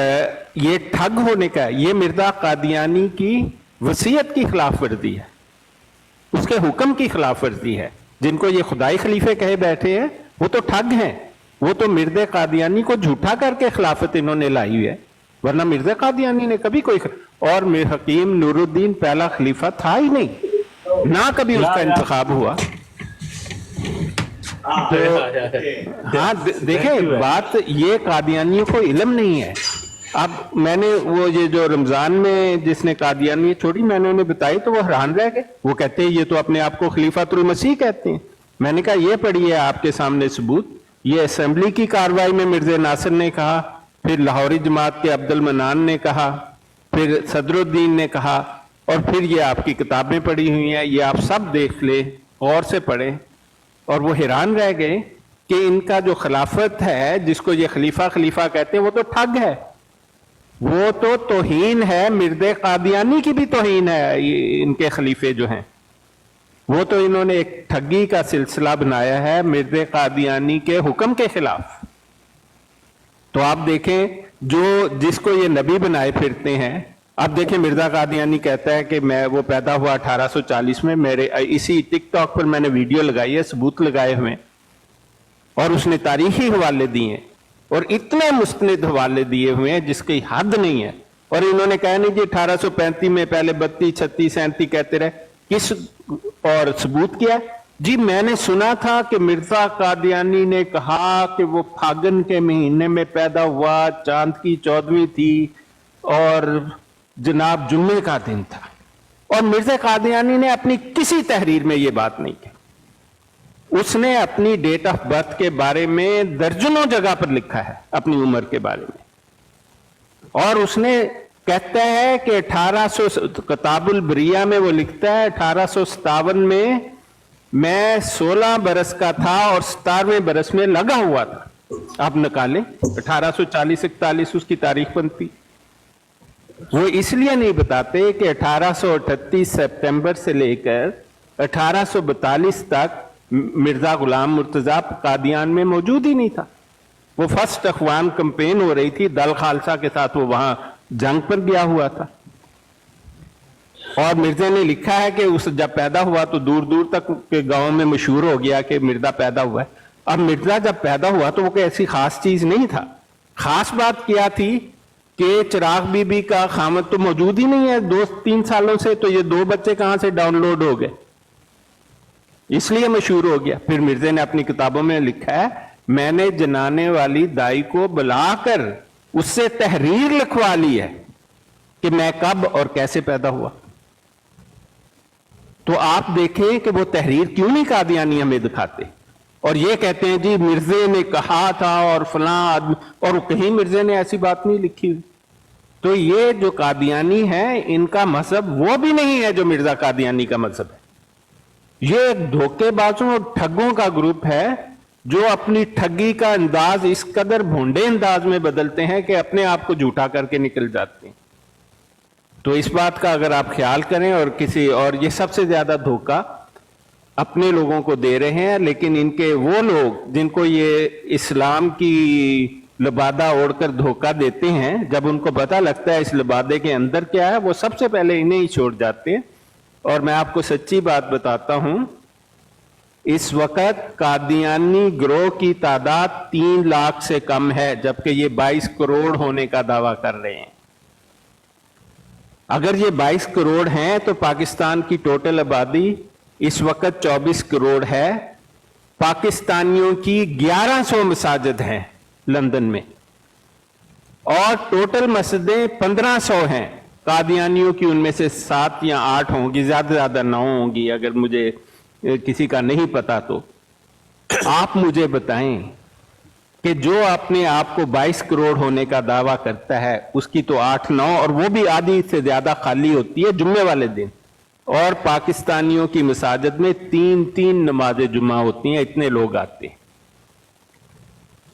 یہ ٹھگ ہونے کا ہے، یہ مرزا قادیانی کی وصیت کی خلاف ورزی ہے، اس کے حکم کی خلاف ورزی ہے۔ جن کو یہ خدائی خلیفے کہے بیٹھے ہیں وہ تو ٹھگ ہیں، وہ تو مرزا قادیانی کو جھوٹا کر کے خلافت انہوں نے لائی ہوئی ہے، ورنہ مرزا قادیانی نے کبھی اور میر حکیم نور الدین پہلا خلیفہ تھا ہی نہیں، نہ کبھی اس کا انتخاب ہوا۔ ہاں دیکھیں، بات یہ قادیانیوں کو علم نہیں ہے۔ اب میں نے وہ یہ جو رمضان میں جس نے قادیانی چھوڑی، میں نے انہیں بتائی تو وہ حیران رہ گئے، وہ کہتے ہیں یہ تو اپنے آپ کو خلیفۃ المسیح کہتے ہیں۔ میں نے کہا یہ پڑھی ہے آپ کے سامنے ثبوت، یہ اسمبلی کی کارروائی میں مرزا ناصر نے کہا، پھر لاہوری جماعت کے عبد المنان نے کہا، پھر صدر الدین نے کہا، اور پھر یہ آپ کی کتابیں پڑھی ہوئی ہیں، یہ آپ سب دیکھ لیں، غور سے پڑھیں۔ اور وہ حیران رہ گئے کہ ان کا جو خلافت ہے جس کو یہ خلیفہ کہتے ہیں وہ تو ٹھگ ہے، وہ تو توہین ہے، مرزا قادیانی کی بھی توہین ہے۔ ان کے خلیفے جو ہیں وہ تو انہوں نے ایک ٹھگی کا سلسلہ بنایا ہے مرزا قادیانی کے حکم کے خلاف۔ تو آپ دیکھیں جس کو یہ نبی بنائے پھرتے ہیں، اب دیکھیں مرزا قادیانی کہتا ہے کہ وہ پیدا ہوا 1840 میں، میرے اسی ٹک ٹاک پر میں نے ویڈیو لگائی ہے، ثبوت لگائے ہوئے، اور اس نے تاریخی حوالے دیے ہیں، اور اتنے مستند حوالے دیے ہوئے ہیں جس کی حد نہیں ہے۔ اور انہوں نے کہا نہیں جی 1835 میں پہلے 32 36 37 کہتے رہے، کس اور ثبوت کیا ہے؟ جی میں نے سنا تھا کہ مرزا قادیانی نے کہا کہ وہ پھاگن کے مہینے میں پیدا ہوا، چاند کی 14ویں تھی، اور جناب جمعے کا دن تھا، اور مرزا قادیانی نے اپنی کسی تحریر میں یہ بات نہیں کی۔ اس نے اپنی ڈیٹ آف برتھ کے بارے میں درجنوں جگہ پر لکھا ہے، اپنی عمر کے بارے میں، اور اس نے کہتا ہے کہ 1800 کتاب البریہ میں وہ لکھتا ہے 1857 میں 16 برس کا تھا اور 17ویں برس میں لگا ہوا تھا۔ آپ نکالیں 1840-41 اس کی تاریخ بنتی۔ وہ اس لیے نہیں بتاتے کہ 1838 سپتمبر سے لے کر 1842 تک مرزا غلام مرتضیٰ قادیان میں موجود ہی نہیں تھا۔ وہ فرسٹ اخوان کمپین ہو رہی تھی، دل خالصہ کے ساتھ وہ وہاں جنگ پر گیا ہوا تھا، اور مرزا نے لکھا ہے کہ اس جب پیدا ہوا تو دور دور تک کے گاؤں میں مشہور ہو گیا کہ مرزا پیدا ہوا ہے۔ اب مرزا جب پیدا ہوا تو وہ کوئی ایسی خاص چیز نہیں تھا۔ خاص بات کیا تھی کہ چراغ بی بی کا خامد تو موجود ہی نہیں ہے 2-3 سالوں سے، تو یہ 2 بچے کہاں سے ڈاؤن لوڈ ہو گئے، اس لیے مشہور ہو گیا۔ پھر مرزا نے اپنی کتابوں میں لکھا ہے میں نے جنانے والی دائی کو بلا کر اس سے تحریر لکھوا لی ہے کہ میں کب اور کیسے پیدا ہوا۔ تو آپ دیکھیں کہ وہ تحریر کیوں نہیں قادیانی ہمیں دکھاتے، اور یہ کہتے ہیں جی مرزا نے کہا تھا اور فلاں آدمی، اور کہیں مرزا نے ایسی بات نہیں لکھی ہوئی۔ تو یہ جو قادیانی ہیں ان کا مذہب وہ بھی نہیں ہے جو مرزا قادیانی کا مذہب ہے۔ یہ ایک دھوکے بازوں اور ٹھگوں کا گروپ ہے جو اپنی ٹھگی کا انداز اس قدر بھونڈے انداز میں بدلتے ہیں کہ اپنے آپ کو جھوٹا کر کے نکل جاتے ہیں۔ تو اس بات کا اگر آپ خیال کریں، اور یہ سب سے زیادہ دھوکہ اپنے لوگوں کو دے رہے ہیں، لیکن ان کے وہ لوگ جن کو یہ اسلام کی لبادہ اوڑھ کر دھوکہ دیتے ہیں، جب ان کو پتہ لگتا ہے اس لبادے کے اندر کیا ہے، وہ سب سے پہلے انہیں ہی چھوڑ جاتے ہیں۔ اور میں آپ کو سچی بات بتاتا ہوں، اس وقت قادیانی گروہ کی تعداد 3 لاکھ سے کم ہے، جبکہ یہ 22 کروڑ ہونے کا دعویٰ کر رہے ہیں۔ اگر یہ 22 کروڑ ہیں تو پاکستان کی ٹوٹل آبادی اس وقت 24 کروڑ ہے۔ پاکستانیوں کی 1100 مساجد ہیں لندن میں، اور ٹوٹل مسجدیں 1500 ہیں۔ قادیانیوں کی ان میں سے 7 یا 8 ہوں گی، زیادہ سے زیادہ 9 ہوں گی، اگر مجھے کسی کا نہیں پتا تو آپ مجھے بتائیں کہ جو اپنے آپ کو 22 کروڑ ہونے کا دعویٰ کرتا ہے اس کی تو 8-9، اور وہ بھی آدھی سے زیادہ خالی ہوتی ہے جمعے والے دن، اور پاکستانیوں کی مساجد میں 3 نماز جمعہ ہوتی ہیں، اتنے لوگ آتے ہیں۔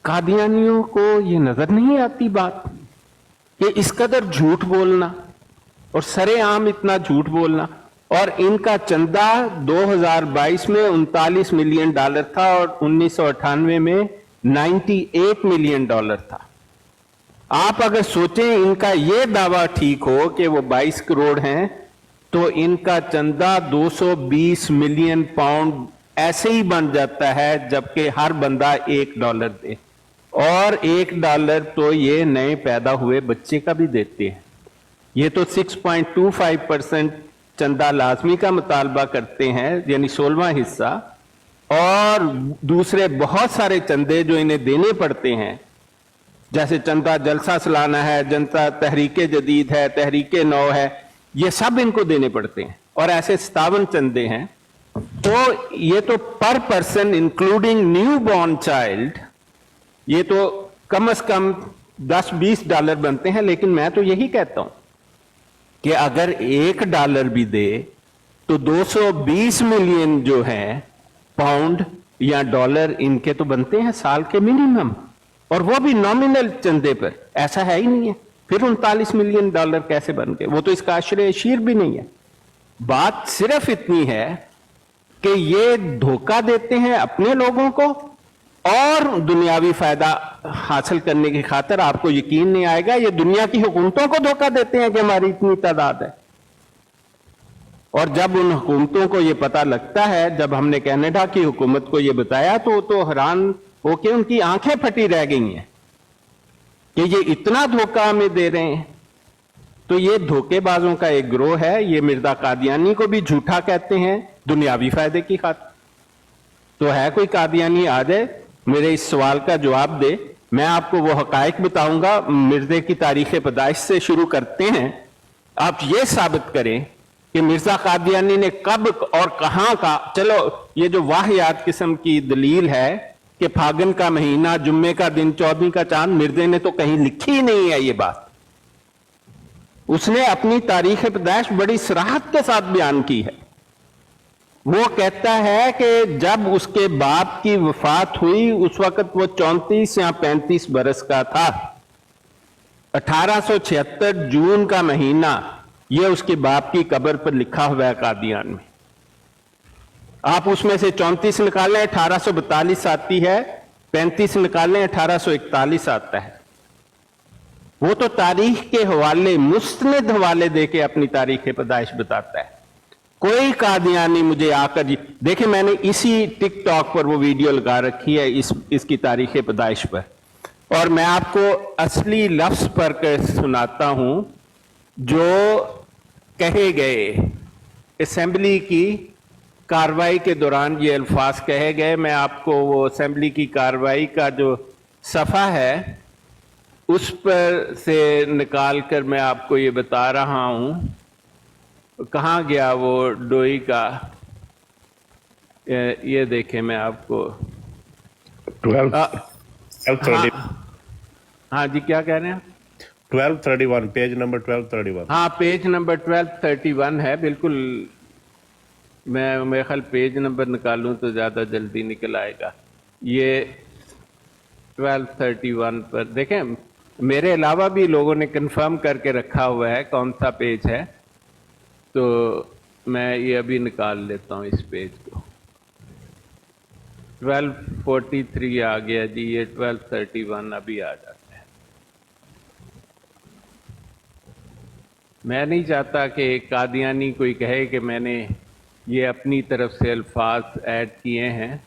قادیانیوں کو یہ نظر نہیں آتی بات کہ اس قدر جھوٹ بولنا اور سرے عام اتنا جھوٹ بولنا، اور ان کا چندہ 2022 میں $39 ملین تھا اور 1998 میں $98 ملین تھا. آپ اگر سوچیں ان کا یہ دعویٰ ٹھیک ہو کہ وہ 22 کروڑ ہیں تو ان کا چندہ 220 ملین پاؤنڈ ایسے ہی بن جاتا ہے جبکہ ہر بندہ $1 دے, اور $1 تو یہ نئے پیدا ہوئے بچے کا بھی دیتے ہیں. یہ تو 6.25% چندہ لازمی کا مطالبہ کرتے ہیں, یعنی 16واں حصہ, اور دوسرے بہت سارے چندے جو انہیں دینے پڑتے ہیں, جیسے چندہ جلسہ سالانہ ہے, چندہ تحریک جدید ہے, تحریک نو ہے, یہ سب ان کو دینے پڑتے ہیں, اور ایسے 57 چندے ہیں. تو یہ تو per person including new born child یہ تو کم از کم $10-20 بنتے ہیں. لیکن میں تو یہی کہتا ہوں کہ اگر $1 بھی دے تو 220 ملین جو ہیں پاؤنڈ یا ڈالر ان کے تو بنتے ہیں سال کے منیمم, اور وہ بھی نامنل چندے پر. ایسا ہے ہی نہیں ہے, پھر $39 ملین کیسے بن گئے؟ وہ تو اس کا عشر اشیر بھی نہیں ہے. بات صرف اتنی ہے کہ یہ دھوکہ دیتے ہیں اپنے لوگوں کو, اور دنیاوی فائدہ حاصل کرنے کی خاطر آپ کو یقین نہیں آئے گا یہ دنیا کی حکومتوں کو دھوکہ دیتے ہیں کہ ہماری اتنی تعداد ہے. اور جب ان حکومتوں کو یہ پتہ لگتا ہے, جب ہم نے کینیڈا کی حکومت کو یہ بتایا تو حیران ہو کے ان کی آنکھیں پھٹی رہ گئی ہیں کہ یہ اتنا دھوکہ ہمیں دے رہے ہیں. تو یہ دھوکے بازوں کا ایک گروہ ہے. یہ مرزا قادیانی کو بھی جھوٹا کہتے ہیں دنیاوی فائدے کی خاطر. تو ہے کوئی قادیانی آ جائے میرے اس سوال کا جواب دے, میں آپ کو وہ حقائق بتاؤں گا. مرزے کی تاریخ پیدائش سے شروع کرتے ہیں. آپ یہ ثابت کریں کہ مرزا قادیانی نے کب اور کہاں کا, چلو یہ جو واہیات قسم کی دلیل ہے کہ پھاگن کا مہینہ, جمعے کا دن, 14 کا چاند, مرزے نے تو کہیں لکھی ہی نہیں ہے یہ بات. اس نے اپنی تاریخ پیدائش بڑی صراحت کے ساتھ بیان کی ہے. وہ کہتا ہے کہ جب اس کے باپ کی وفات ہوئی اس وقت وہ 34 یا 35 برس کا تھا. 1876 جون کا مہینہ یہ اس کے باپ کی قبر پر لکھا ہوا ہے قادیان میں. آپ اس میں سے 34 نکالیں 1842 آتی ہے, 35 نکالیں 1841 آتا ہے. وہ تو تاریخ کے حوالے, مستند حوالے دے کے اپنی تاریخ پیدائش بتاتا ہے. کوئی قادیانی مجھے آ کر دیکھیں, میں نے اسی ٹک ٹاک پر وہ ویڈیو لگا رکھی ہے اس کی تاریخ پیدائش پر, اور میں آپ کو اصلی لفظ پڑھ کر سناتا ہوں جو کہے گئے اسمبلی کی کاروائی کے دوران. یہ الفاظ کہے گئے, میں آپ کو وہ اسمبلی کی کاروائی کا جو صفحہ ہے اس پر سے نکال کر میں آپ کو یہ بتا رہا ہوں. کہاں گیا وہ ڈوئی کا, یہ دیکھیں میں آپ کو 1230. ہاں جی کیا کہہ رہے ہیں؟ 1231 پیج نمبر 1231. ہاں پیج نمبر 1231 ہے بالکل. میں میرے خیال پیج نمبر نکالوں تو زیادہ جلدی نکل آئے گا. یہ 1231 پر دیکھیں, میرے علاوہ بھی لوگوں نے کنفرم کر کے رکھا ہوا ہے کون سا پیج ہے, تو میں یہ ابھی نکال لیتا ہوں اس پیج کو. 1243 آ گیا جی, یہ 1231 ابھی آ جاتا ہے. میں نہیں چاہتا کہ قادیانی کوئی کہے کہ میں نے یہ اپنی طرف سے الفاظ ایڈ کیے ہیں.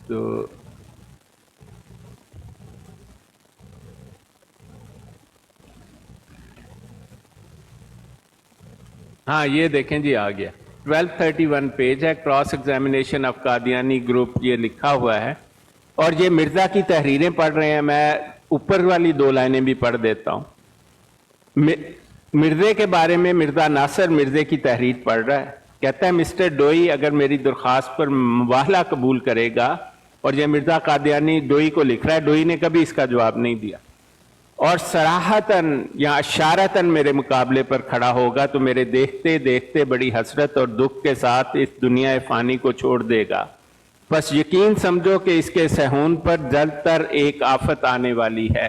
تو ہاں یہ دیکھیں جی آ گیا, 1231 پیج ہے, cross examination of Qadiani group یہ لکھا ہوا ہے. اور یہ مرزا کی تحریریں پڑھ رہے ہیں, میں اوپر والی 2 لائنیں بھی پڑھ دیتا ہوں. مرزے کے بارے میں مرزا ناصر مرزے کی تحریر پڑھ رہا ہے. کہتا ہے مسٹر ڈوئی اگر میری درخواست پر مباہلہ قبول کرے گا, اور یہ مرزا قادیانی ڈوئی کو لکھ رہا ہے, ڈوئی نے کبھی اس کا جواب نہیں دیا, اور صراحتاً یا اشارتاً میرے مقابلے پر کھڑا ہوگا تو میرے دیکھتے دیکھتے بڑی حسرت اور دکھ کے ساتھ اس دنیا فانی کو چھوڑ دے گا. بس یقین سمجھو کہ اس کے صحون پر جلد تر ایک آفت آنے والی ہے.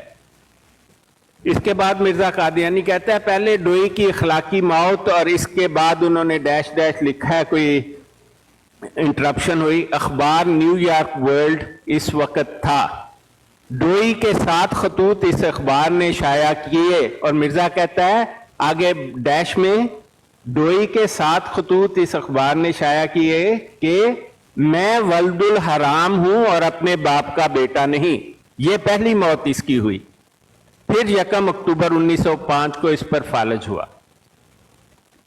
इसके बाद मिर्जा कादियानी कहता है पहले डोई की इखलाकी मौत और इसके बाद उन्होंने डैश डैश लिखा है, कोई इंटरप्शन हुई। अखबार न्यूयॉर्क वर्ल्ड इस वक्त था, डोई के 7 खतूत इस अखबार ने शाया किए। और मिर्जा कहता है आगे डैश में, डोई के 7 खतूत इस अखबार ने शाया किए कि मैं वल्दुल हराम हूं और अपने बाप का बेटा नहीं। ये पहली मौत इसकी हुई। फिर 1 अक्टूबर 1905 को इस पर फालज हुआ।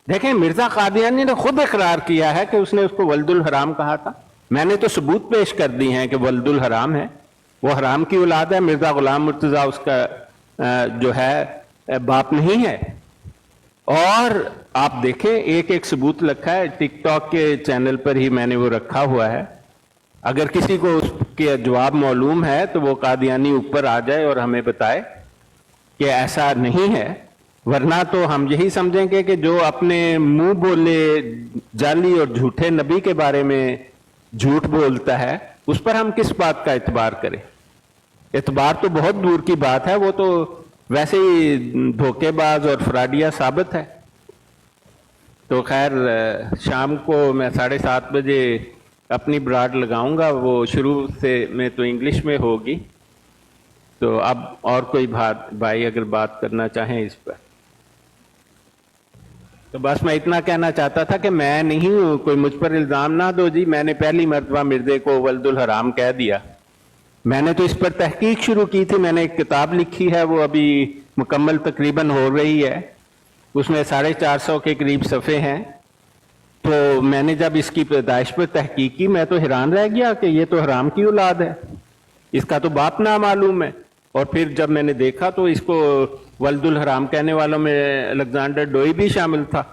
देखें, मिर्जा कादियानी ने खुद इकरार किया है कि उसने उसको वल्दुल हराम कहा था। मैंने तो सबूत पेश कर दी हैं कि वल्दुल हराम है, वो हराम की औलाद है। मिर्जा गुलाम मुर्तजा उसका जो है बाप नहीं है। और आप देखें, एक एक सबूत रखा है, टिकटॉक के चैनल पर ही मैंने वो रखा हुआ है। अगर किसी को उसके जवाब मालूम है तो वो कादियानी ऊपर आ जाए और हमें बताए कि ऐसा नहीं है, वरना तो हम यही समझेंगे कि जो अपने मुंह बोले जाली और झूठे नबी के बारे में झूठ बोलता है उस पर हम किस बात का एतबार करें। एतबार तो बहुत दूर की बात है, वो तो वैसे ही धोखेबाज और फ्रॉडिया साबित है। तो खैर, शाम को मैं 7:30 बजे अपनी ब्रॉड लगाऊंगा, वो शुरू से में तो इंग्लिश में होगी। तो अब और कोई भाई अगर बात करना चाहें इस पर, तो बस मैं इतना कहना चाहता था कि मैं नहीं हूं, कोई मुझ पर इल्ज़ाम ना दो जी, मैंने पहली मर्तबा मिर्जे को वल्दुल हराम कह दिया। मैंने तो इस पर तहकीक शुरू की थी, मैंने एक किताब लिखी है, वो अभी मुकम्मल तकरीबन हो रही है, उसमें 450 के करीब सफ़े हैं। तो मैंने जब इसकी पैदाइश पर तहकीक की, मैं तो हैरान रह गया कि ये तो हराम की औलाद है, इसका तो बाप ना मालूम है। और फिर जब मैंने देखा तो इसको वल्दुल हराम कहने वालों में अलेक्जेंडर डोई भी शामिल था।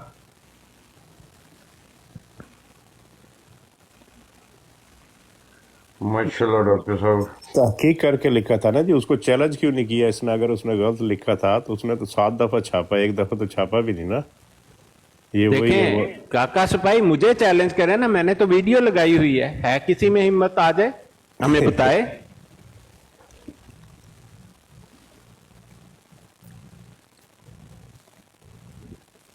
माशाल्लाह डॉक्टर साहब, तहकीक करके लिखा था ना जी, उसको चैलेंज क्यों नहीं किया इसने? अगर उसने गलत लिखा था तो उसने तो 7 दफा छापा, एक दफा तो छापा भी नहीं ना। ये वही है वो। काका सिपाही मुझे चैलेंज करे ना, मैंने तो वीडियो लगाई हुई है किसी में हिम्मत आ जाए हमें बताए।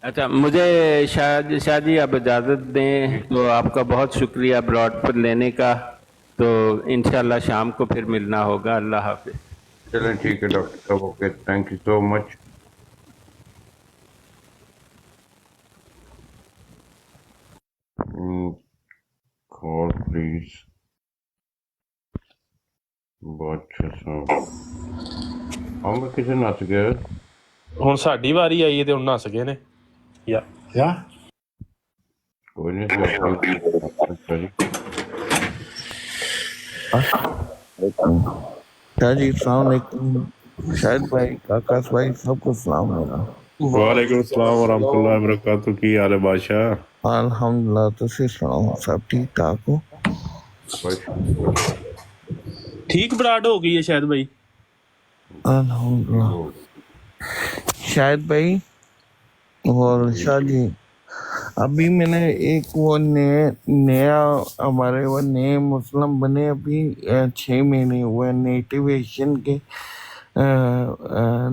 अच्छा, मुझे शाह जी अब इजाजत दें, तो आपका बहुत शुक्रिया ब्रॉड पर लेने का। तो इंशाल्लाह शाम को फिर मिलना होगा। अल्लाह हाफिज। चलें ठीक है डॉक्टर साहब, okay, thank you so much. Call please. बादशाह साहब हम किसे नस गए? ਹੁਣ ਸਾਡੀ ਵਾਰੀ ਆਈ ਹੈ ਤੇ ਹੁਣ ਨੱਸ ਗਏ ਨੇ ਯਾ कोई नहीं। अच्छा जी, शाह जी अस्सलाम वालेकुम। शाहिद भाई, आकाश भाई, सबको सलाम मेरा। वालेकुम अस्सलाम व रहमतुल्लाहि व बरकातहू। की हाल है बादशाह? अल्हम्दुलिल्लाह, तुसी सुनाओ, सब ठीक ठाक हो? ठीक बराड हो गई है शायद भाई। अल्हम्दुलिल्लाह। शाहिद भाई और शाह जी, अभी मैंने एक वो नया हमारे वो नए मुस्लिम बने अभी 6 महीने हुए, नेटिव एशियन के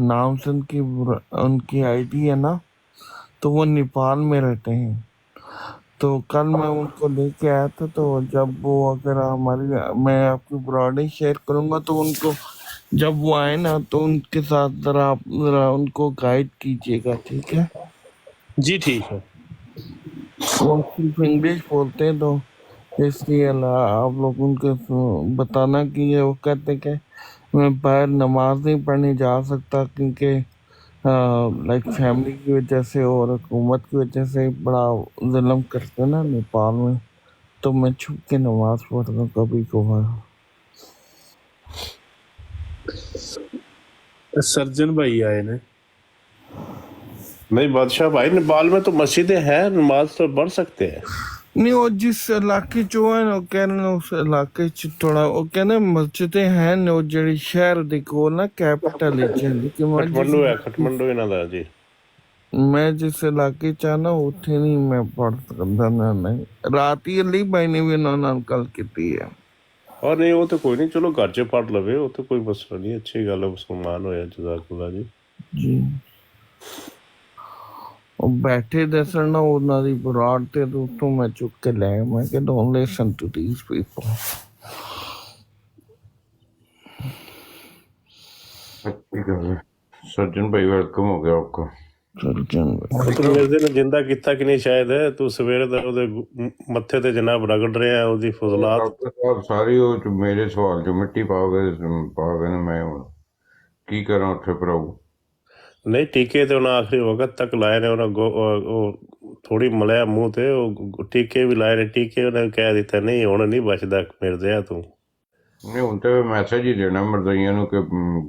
नाम से उनकी आईडी है ना, तो वो नेपाल में रहते हैं। तो कल मैं उनको लेके आया था, तो जब वो अगर मैं आपकी ब्रॉडिंग शेयर करूँगा तो उनको जब वो आए ना तो उनके साथ जरा उनको गाइड कीजिएगा, ठीक है जी? ठीक है। वो सिर्फ इंग्लिश बोलते हैं, तो इसलिए आप लोग उनको बताना कि ये वो कहते कि मैं बाहर नमाज नहीं पढ़ने जा सकता क्योंकि लाइक फैमिली की वजह से और हुकूमत की वजह से बड़ा जुल्म करते हैं ना नेपाल में, तो मैं छुप के नमाज पढ़ता हूँ कभी कभार। सर्जन भाई आए ने। नहीं बादशाह भाई, नेपाल में तो मस्जिदें हैं, नमाज तो पढ़ सकते हैं। नहीं, वो जिस इलाके चो है ना, कह रहे उस इलाके च थोड़ा वो कहने मस्जिदें हैं ना, वो जड़ी शहर दी कोल ना कैपिटल है जल्दी कि खटमंडू है, खटमंडू इन्हां दा जी। मैं जिस इलाके च ना उठे नहीं मैं पढ़ सकदा ना। नहीं, रात ही अली भाई ने भी उन्होंने गल की है। और नहीं, वो तो कोई नहीं, चलो घर च पढ़ लवे, वो तो कोई मसला नहीं, अच्छी गल है, मुसलमान होया, जज़ाकल्लाह जी। ਜੀ ਉਹ ਬੈਠੇ ਦੱਸਣ ਨਾ ਉਹਨਾਂ ਦੀ ਬਰਾੜ ਤੇ ਉੱਤੋਂ ਮੈਂ ਚੁੱਕ ਕੇ ਲੈ ਆਇਆ। ਮੈਂ ਕਿ don't listen to these people. अच्छी गल है। सज्जन भाई वेलकम हो गया आपका। ਸਰਜਨ ਤੂੰ ਮਿਰਜ਼ੇ ਨੂੰ ਜਿੰਦਾ ਕੀਤਾ ਕਿ ਨਹੀਂ ਸ਼ਾਇਦ ਤੂੰ ਸਵੇਰੇ ਦਾ ਉਹਦੇ ਮੱਥੇ ਤੇ ਜਨਾਬ ਰਗੜ ਰਿਹਾ ਉਹਦੀ ਫਜ਼ਲਾਤ। डॉक्टर साहब सारी वो जो मेरे सवाल जो मिट्टी पाओगे ने मैं हुण की करा उत्थे भराऊ। ਨਹੀਂ ਟੀਕੇ ਤੇ ਉਹਨਾਂ ਆਖਰੀ ਵਕਤ ਤੱਕ ਲਾਏ ਨੇ ਉਹਨਾਂ ਉਹ ਥੋੜੀ ਮਲਿਆ ਮੂੰਹ ਤੇ ਉਹ ਟੀਕੇ ਵੀ ਲਾਏ ਨੇ। ਟੀਕੇ ਉਹਨੇ ਕਹਿ ਦਿੱਤਾ ਨਹੀਂ ਹੁਣ ਨਹੀਂ ਬਚਦਾ ਮਿਰਜ਼ਿਆ ਤੂੰ। नहीं हुण तो मैसेज ही देना मरदइयां नूं कि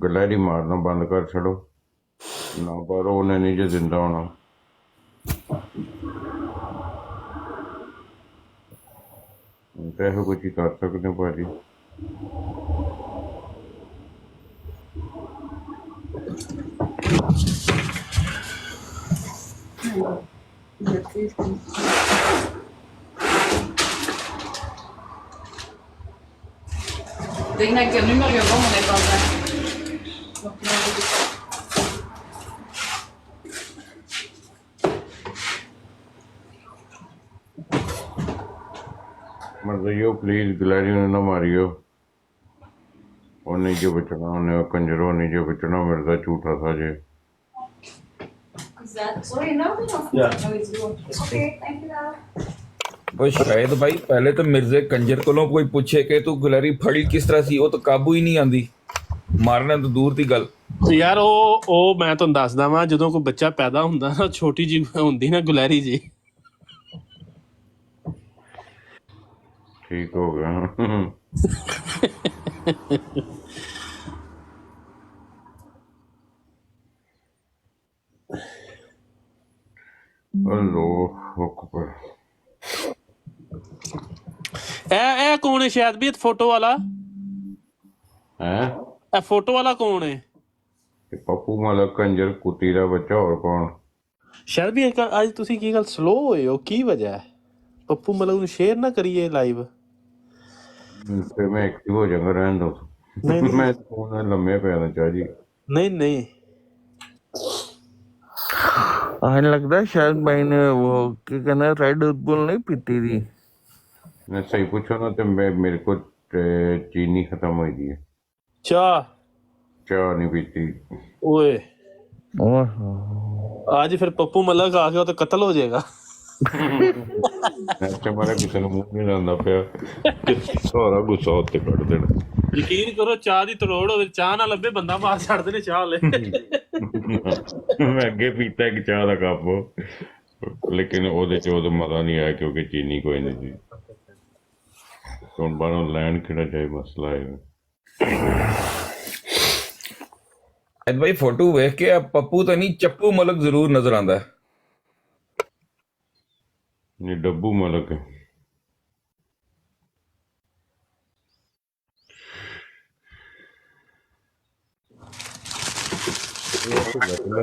गलहरी मारना बंद कर छड़ो ना, पर उन्हें नहीं जे जिंदा होना। हुण तो इहो कुछ ही कर सकते हो भाजी। Digna que no me veo como de cosa. मरदइयो प्लीज गलहरी ने ना मारियो। उन्हें जो बचना उन्हें कंजरों ने जो बचना मिर्जा झूठा था जे। Is that sorry? No, no. Yeah. No, it's good. Okay, thank you. Now. ਉਹ ਸ਼ਾਇਦ ਭਾਈ ਪਹਿਲੇ ਤਾਂ ਮਿਰਜ਼ੇ ਕੰਜਰ ਕੋਲੋਂ ਕੋਈ ਪੁੱਛੇ ਕਿ ਤੂੰ ਗੁਲਰੀ ਫੜੀ ਕਿਸ ਤਰ੍ਹਾਂ ਸੀ, ਉਹ ਤਾਂ ਕਾਬੂ ਹੀ ਨਹੀਂ ਆਂਦੀ, ਮਾਰਨਾ ਤਾਂ ਦੂਰ ਦੀ ਗੱਲ। ਯਾਰ ਉਹ ਮੈਂ ਤੁਹਾਨੂੰ ਦੱਸਦਾ ਵਾਂ, ਜਦੋਂ ਕੋਈ ਬੱਚਾ ਪੈਦਾ ਹੁੰਦਾ ਨਾ ਛੋਟੀ ਜੀ ਹੁੰਦੀ ਨਾ ਗੁਲੈਰੀ ਜੀ। ठीक हो गया। अल्लाह अकबर। ਇਹ ਕੌਣ ਹੈ? ਸ਼ਾਇਦ ਵੀ ਫੋਟੋ ਵਾਲਾ है ਇਹ ਫੋਟੋ ਵਾਲਾ ਕੌਣ ਹੈ? पप्पू मलक कंजर कुत्ती का बच्चा और कौन? ਸ਼ਾਇਦ ਵੀ ਅੱਜ ਤੁਸੀਂ ਕੀ ਗੱਲ ਸਲੋ ਹੋਏ ਹੋ, ਕੀ ਵਜ੍ਹਾ ਹੈ? ਪੱਪੂ ਮਲਕ ਨੂੰ ਸ਼ੇਅਰ ਨਾ ਕਰੀਏ ਲਾਈਵ। फिर मैं एक्टिव हो जाऊंगा, रहने दो। नहीं। मैं फोन लम्बे पे आना चाहिए। नहीं नहीं ਆਹ ਲੱਗਦਾ ਸ਼ਾਇਦ ਭਾਈ ਨੇ ਉਹ ਕੀ ਕਹਿੰਦਾ ਰੈਡ ਬੁੱਲ ਨਹੀਂ ਪੀਤੀ ਦੀ। मैं सही पूछो ना तो मेरे को चीनी खत्म हो गई है। चाह नहीं पीती। ओए ਓਹ आज फिर पप्पू मलक आ गया तो कत्ल हो जाएगा। अच्छा मारा किसी ने मुंह नहीं लांदा पिया, सारा गुस्सा उत्ते कट देना। यकीन करो चाह दी तरोड़ होवे, चाह ना लभे बंदा मार छड़दे ने चाह ले। मैं अगे पीता एक चाह दा कप, लेकिन ओदे च ओदा मजा नहीं आया क्योंकि चीनी कोई नहीं थी। हुण बाहरों लैन किहड़ा जाए मसला है। ਭਾਈ ਫੋਟੋ ਵੇਖ ਕੇ ਪੱਪੂ ਤਾਂ ਨਹੀਂ ਚੱਪੂ ਮਲਕ ਜ਼ਰੂਰ ਨਜ਼ਰ ਆਂਦਾ। ये डब्बू मलक है।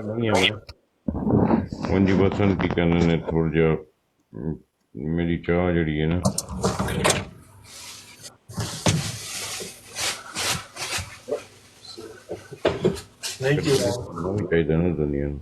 नहीं आना उंजी बसन की कहने ने थोड़ा जा मेरी चाह जड़ी है ना थैंक यू चाहिए ना दुनिया में।